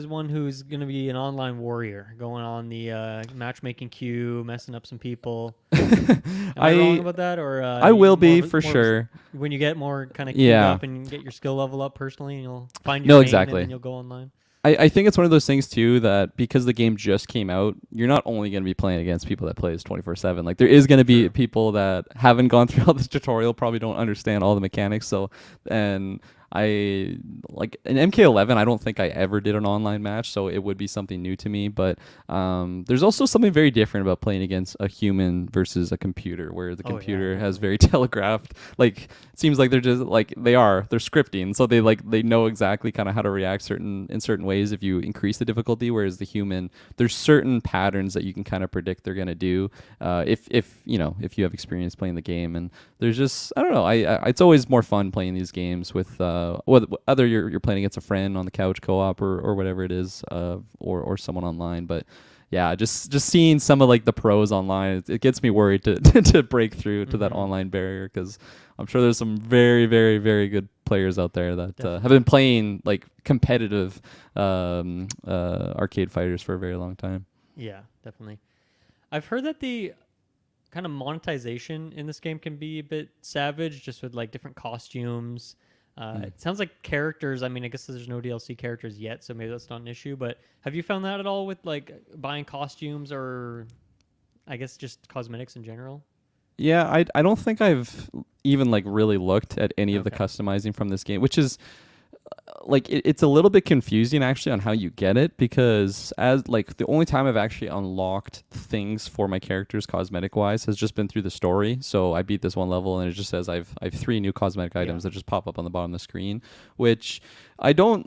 one who's going to be an online warrior, going on the matchmaking queue, messing up some people. Am I wrong about that? Or I will be for sure. When you get more kind of queued up and get your skill level up personally, and you'll find your game and then you'll go online. I think it's one of those things too that because the game just came out, you're not only going to be playing against people that plays 24/7. Like there is going to be True. people that haven't gone through all this tutorial, probably don't understand all the mechanics. So, and I like in MK11, I don't think I ever did an online match, so it would be something new to me. But there's also something very different about playing against a human versus a computer, where the Oh yeah, computer has definitely. very telegraphed. Like it seems like they're just like they're scripting, so they know exactly kind of how to react in certain ways if you increase the difficulty. Whereas the human, there's certain patterns that you can kind of predict they're gonna do. If you know if you have experience playing the game, and there's just I don't know. I it's always more fun playing these games with whether you're playing against a friend on the couch co-op or whatever it is, or someone online. But yeah, just seeing some of like the pros online, it gets me worried to to break through to that Hmm. online barrier because I'm sure there's some very very very good players out there that have Definitely. been playing like competitive arcade fighters for a very long time. Yeah, definitely. I've heard that the kind of monetization in this game can be a bit savage, just with like different costumes. Mm. It sounds like characters. I mean, I guess there's no DLC characters yet, so maybe that's not an issue. But have you found that at all with like buying costumes or, I guess, just cosmetics in general? Yeah, I don't think I've even like really looked at any of the Okay. customizing from this game, which is like it's a little bit confusing actually on how you get it because as like the only time I've actually unlocked things for my characters cosmetic wise has just been through the story. So I beat this one level and it just says I've three new cosmetic Yeah. items that just pop up on the bottom of the screen, which I don't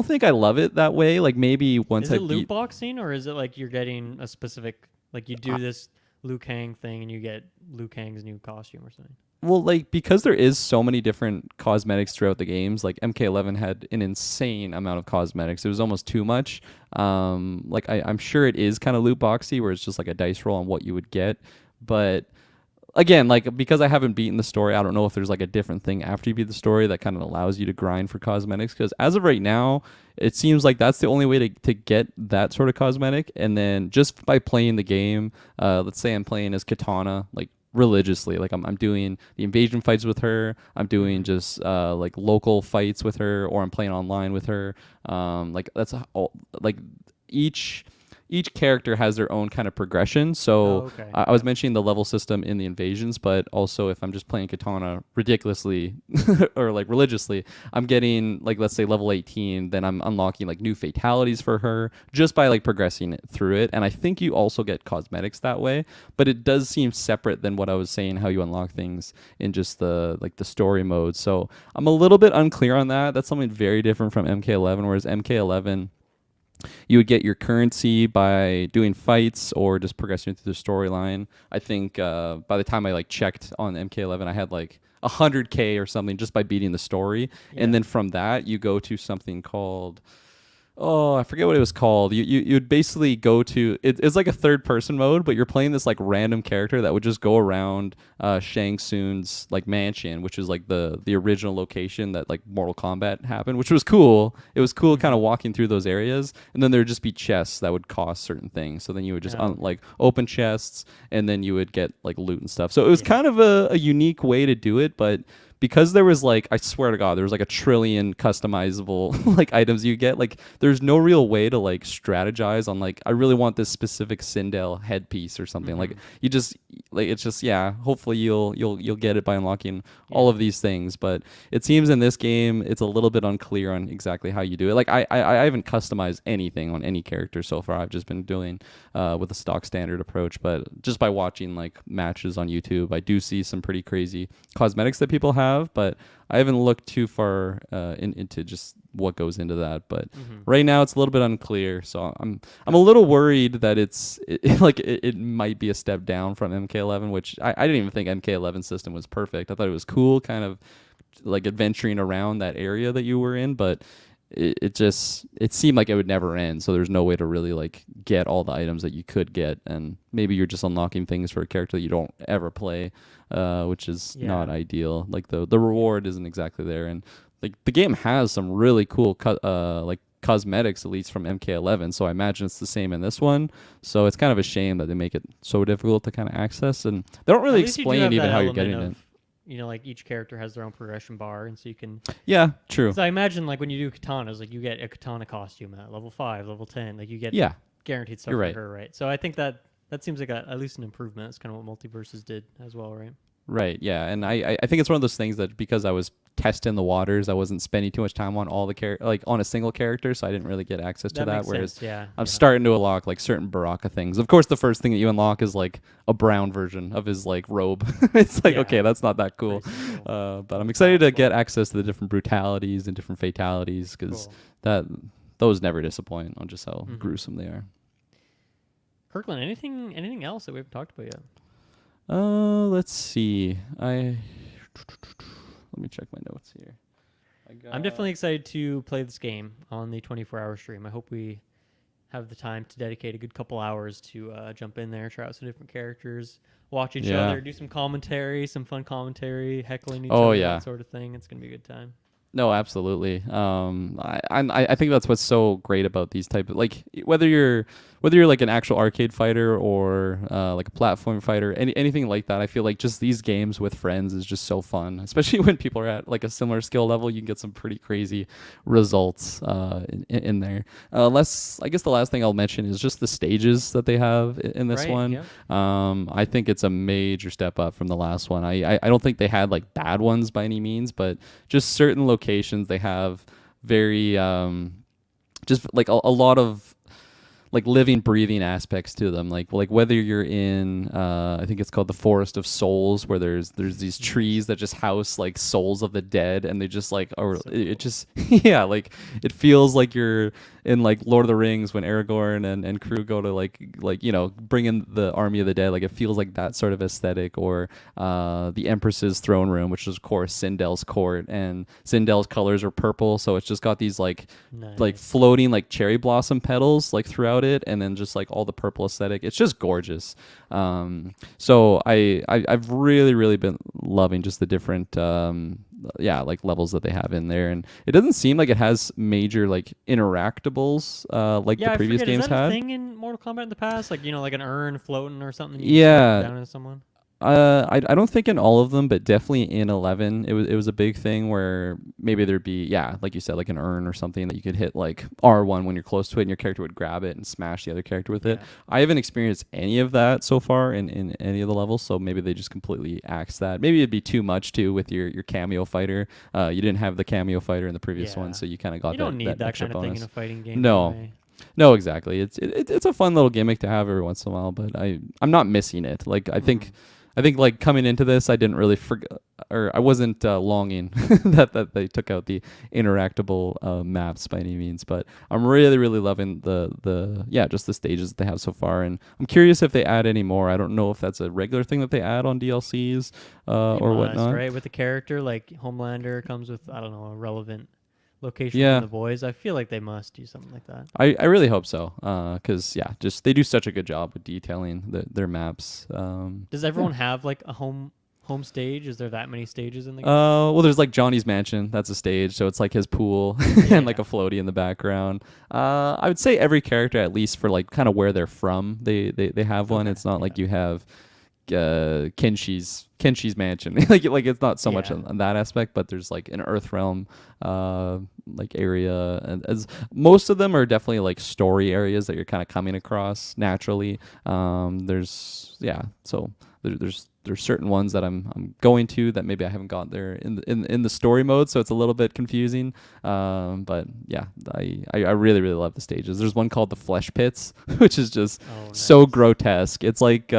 think I love it that way. Like maybe once Is I it loot beat boxing or is it like you're getting a specific like you do this Liu Kang thing and you get Liu Kang's new costume or something? well, like because there is so many different cosmetics throughout the games, like MK11 had an insane amount of cosmetics. It was almost too much. Like I'm sure it is kind of loot boxy, where it's just like a dice roll on what you would get. But again, like because I haven't beaten the story, I don't know if there's like a different thing after you beat the story that kind of allows you to grind for cosmetics. Because as of right now, it seems like that's the only way to get that sort of cosmetic. And then just by playing the game, let's say I'm playing as Katana, like religiously, like I'm doing the invasion fights with her, I'm doing Mm-hmm. just like local fights with her, or I'm playing online with her. Like that's all, like each each character has their own kind of progression. Oh, So okay. I was Yeah. mentioning the level system in the invasions, but also if I'm just playing Katana ridiculously or like religiously, I'm getting like let's say level 18, then I'm unlocking like new fatalities for her just by like progressing it through it. And I think you also get cosmetics that way, but it does seem separate than what I was saying how you unlock things in just the like the story mode. So I'm a little bit unclear on that. That's something very different from MK11, whereas MK11 you would get your currency by doing fights or just progressing through the storyline. I think by the time I like checked on MK11, I had like 100K or something just by beating the story, and Yeah. then from that you go to something called oh, I forget what it was called. You'd basically go to it's like a third person mode, but you're playing this like random character that would just go around Shang Tsung's like mansion, which is like the original location that like Mortal Kombat happened, which was cool. It was cool kind Mm-hmm. of walking through those areas, and then there'd just be chests that would cost certain things. So then you would just Oh, okay. like open chests, and then you would get like loot and stuff. So it was Yeah. kind of a unique way to do it, but because there was like I swear to God, there was like a trillion customizable like items you get. Like there's no real way to like strategize on like I really want this specific Sindel headpiece or something. Mm-hmm. Like you just like it's just yeah. Hopefully you'll get it by unlocking all Yeah. of these things. But it seems in this game it's a little bit unclear on exactly how you do it. Like I haven't customized anything on any character so far. I've just been doing with a stock standard approach. But just by watching like matches on YouTube, I do see some pretty crazy cosmetics that people have, but I haven't looked too far into just what goes into that. But Mm-hmm. right now it's a little bit unclear, so I'm a little worried that it might be a step down from MK11, which I didn't even think MK11 system was perfect. I thought it was cool, kind of like adventuring around that area that you were in, but it just it seemed like it would never end, so there's no way to really like get all the items that you could get, and maybe you're just unlocking things for a character that you don't ever play, which is not Yeah. ideal. Like the reward isn't exactly there, and like the game has some really cool like cosmetics at least from MK11, so I imagine it's the same in this one. So it's kind of a shame that they make it so difficult to kind of access, and they don't At really least you do explain have even that how you're element getting it. of like each character has their own progression bar, and so you can. Yeah, true. So I imagine like when you do katanas, like you get a katana costume at level 5, level 10, like you get Yeah, guaranteed stuff you're for right. her, right? So I think that seems like at least an improvement. That's kind of what Multiverses did as well, right? Right, yeah, and I think it's one of those things that because I was testing the waters, I wasn't spending too much time on all the like on a single character, so I didn't really get access to that. Makes Whereas sense, yeah. I'm starting to unlock like certain Baraka things. Of course, the first thing that you unlock is like a brown version of his like robe. It's like okay, that's not that cool, Pretty simple. but I'm excited to get access to the different brutalities and different fatalities because Cool. that those never disappoint on just how Mhm. gruesome they are. Kirkland, anything else that we haven't talked about yet? Let's see. Let me check my notes here. I'm definitely excited to play this game on the 24-hour stream. I hope we have the time to dedicate a good couple hours to jump in there, try out some different characters, watch each Yeah. other, do some commentary, some fun commentary, heckling each Oh, other, yeah. that sort of thing. It's gonna be a good time. No, absolutely. I think that's what's so great about these type of like whether you're like an actual arcade fighter or like a platform fighter, anything like that. I feel like just these games with friends is just so fun, especially when people are at like a similar skill level. You can get some pretty crazy results in there. I guess the last thing I'll mention is just the stages that they have in this Right, one. yep. I think it's a major step up from the last one. I don't think they had like bad ones by any means, but just certain locations they have very just like a lot of like living, breathing aspects to them. Like whether you're in, I think it's called the Forest of Souls, where there's these trees that just house like souls of the dead, and they just like, or So it just yeah, like it feels like you're in like Lord of the Rings when Aragorn and crew go to like bring in the army of the dead. Like it feels like that sort of aesthetic. Or the Empress's throne room, which is of course Sindel's court, and Sindel's colors are purple, so it's just got these like Nice. floating like cherry blossom petals like throughout it, and then just like all the purple aesthetic. It's just gorgeous. So I've really been loving just the different like levels that they have in there, and it doesn't seem like it has major like interactables like Yeah, the previous I forget, games is that had. a thing in Mortal Kombat in the past? Like, like an urn floating or something? You can Yeah. slap down into someone? I don't think in all of them, but definitely in 11, it was a big thing where maybe there'd be like you said, like an urn or something that you could hit like R1 when you're close to it, and your character would grab it and smash the other character with it. Yeah. I haven't experienced any of that so far in any of the levels, so maybe they just completely axed that. Maybe it'd be too much too with your cameo fighter. You didn't have the cameo fighter in the previous Yeah. one, so you kind of got You don't need that extra kind of thing in bonus. a fighting game. No. Anyway. No, exactly. It's a fun little gimmick to have every once in a while, but I'm not missing it. Like I think like coming into this, I didn't really I wasn't longing that they took out the interactable maps by any means. But I'm really loving the just the stages that they have so far, and I'm curious if they add any more. I don't know if that's a regular thing that they add on DLCs or whatnot. Right, with the character like Homelander comes with, I don't know, a relevant location Yeah. from the boys. I feel like they must do something like that. I really hope so, because just they do such a good job with detailing their maps. Does everyone have like a home stage? Is there that many stages in the game? Well, there's like Johnny's mansion. That's a stage, so it's like his pool and like a floaty in the background. I would say every character, at least for like kind of where they're from, they have one. Okay, It's not yeah. like you have Kenshi's mansion. like it's not so much Yeah. on that aspect, but there's like an Earth realm like area, and as most of them are definitely like story areas that you're kind of coming across naturally. So there's certain ones that I'm going to that maybe I haven't got there in the story mode, so it's a little bit confusing. But yeah, I really love the stages. There's one called the Flesh Pits, which is just so nice. grotesque. It's like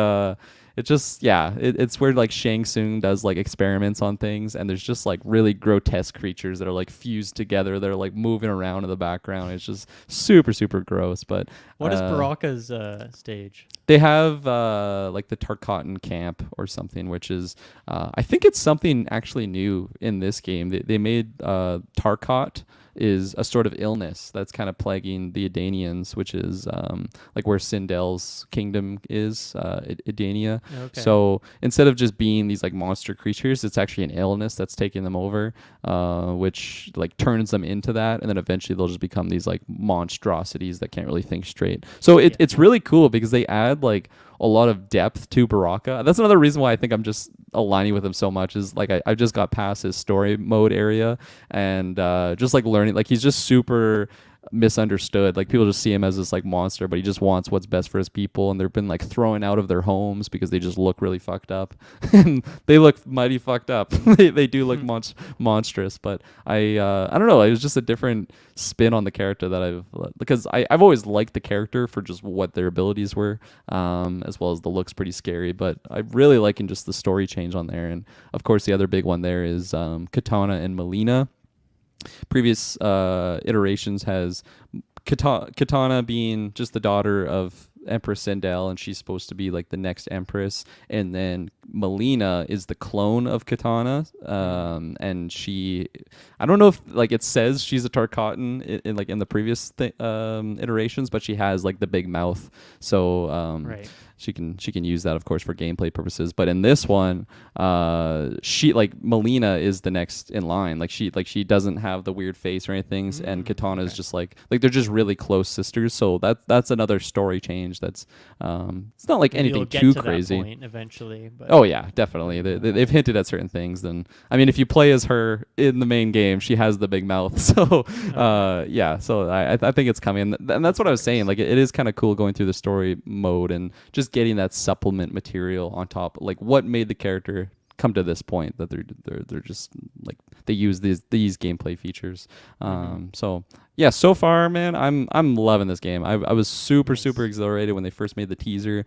it's where like Shang Tsung does like experiments on things, and there's just like really grotesque creatures that are like fused together. They're like moving around in the background. It's just super gross. But What is Baraka's stage? they have like the Tarkatan camp or something, which is I think it's something actually new in this game. They made Tarkat is a sort of illness that's kind of plaguing the Edanians, which is like where Sindel's kingdom is, Edania. Okay. So instead of just being these like monster creatures, it's actually an illness that's taking them over, which like turns them into that, and then eventually they'll just become these like monstrosities that can't really think straight. So it's really cool because they add like a lot of depth to Baraka. That's another reason why I think I'm just aligning with him so much is like I just got past his story mode area and just like learning like he's just super misunderstood. Like people just see him as this like monster, but he just wants what's best for his people, and they've been like thrown out of their homes because they just look really fucked up. And they look mighty fucked up. They do look monstrous, but I don't know, it was just a different spin on the character that because I've always liked the character for just what their abilities were, as well as the looks pretty scary, but I really liking just the story change on there. And of course the other big one there is Katana and Melina. Previous iterations has Katana being just the daughter of Empress Sindel, and she's supposed to be like the next empress, and then Melina is the clone of Katana, and I don't know if like it says she's a Tarkatan in like in the previous iterations, but she has like the big mouth, so Right. she can use that of course for gameplay purposes. But in this one, she like Melina is the next in line. Like she doesn't have the weird face or anything, and Katana is just like they're just really close sisters. So that's another story change. That's it's not like Maybe anything you'll get too to crazy. that point eventually. But Oh yeah, definitely. They've hinted at certain things. Then I mean, if you play as her in the main game, she has the big mouth. So yeah. So I think it's coming, and that's what I was saying. Like it is kind of cool going through the story mode and just getting that supplement material on top. Like what made the character come to this point that they're just like they use these gameplay features. So yeah, so far, man, I'm loving this game. I was super exhilarated when they first made the teaser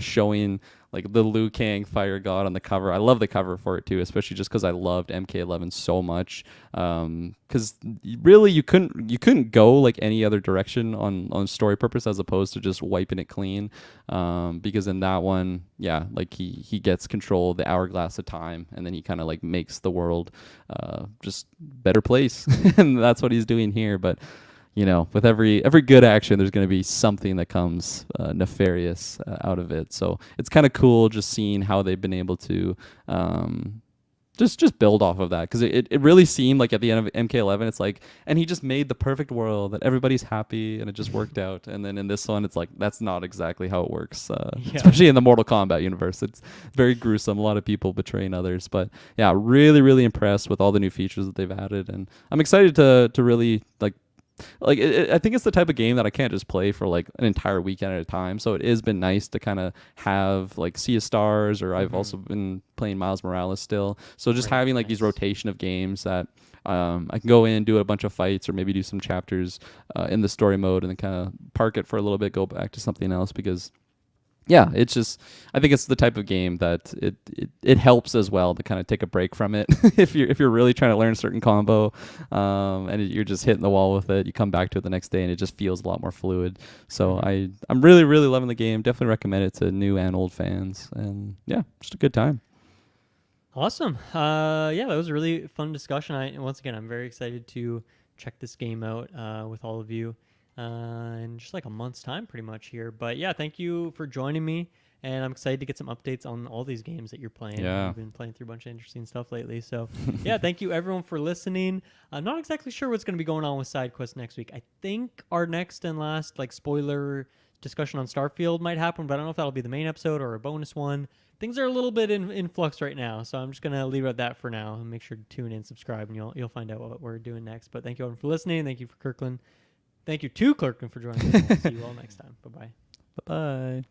showing like the Liu Kang Fire God on the cover. I love the cover for it too, especially just because I loved MK11 so much. Because really, you couldn't go like any other direction on story purpose as opposed to just wiping it clean. Because in that one, yeah, like he gets control of the hourglass of time, and then he kind of like makes the world just better place, and that's what he's doing here. But you know, with every good action, there's going to be something that comes nefarious out of it. So it's kind of cool just seeing how they've been able to just build off of that, because it really seemed like at the end of MK11, it's like, and he just made the perfect world that everybody's happy and it just worked out. And then in this one, it's like that's not exactly how it works, especially in the Mortal Kombat universe. It's very gruesome. A lot of people betraying others, but yeah, really impressed with all the new features that they've added, and I'm excited to really I think it's the type of game that I can't just play for like an entire weekend at a time. So it has been nice to kind of have like Sea of Stars, or I've also been playing Miles Morales still. So just having like these rotation of games that I can go in, do a bunch of fights, or maybe do some chapters in the story mode, and then kind of park it for a little bit, go back to something else, because yeah, it's just, I think it's the type of game that it helps as well to kind of take a break from it. if you're really trying to learn a certain combo, and you're just hitting the wall with it, you come back to it the next day and it just feels a lot more fluid. So I'm really loving the game. Definitely recommend it to new and old fans, and yeah, just a good time. Awesome. Yeah, that was a really fun discussion. Once again, I'm very excited to check this game out with all of you in just like a month's time pretty much here. But yeah, thank you for joining me, and I'm excited to get some updates on all these games that you're playing. Yeah. I've been playing through a bunch of interesting stuff lately. So yeah, thank you everyone for listening. I'm not exactly sure what's going to be going on with Sidequest next week. I think our next and last like spoiler discussion on Starfield might happen, but I don't know if that'll be the main episode or a bonus one. Things are a little bit in flux right now, so I'm just gonna leave it at that for now. And make sure to tune in, subscribe, and you'll find out what we're doing next. But thank you everyone for listening. Thank you for Kirkland. Thank you to Kirkland for joining us. We'll see you all next time. Bye-bye. Bye.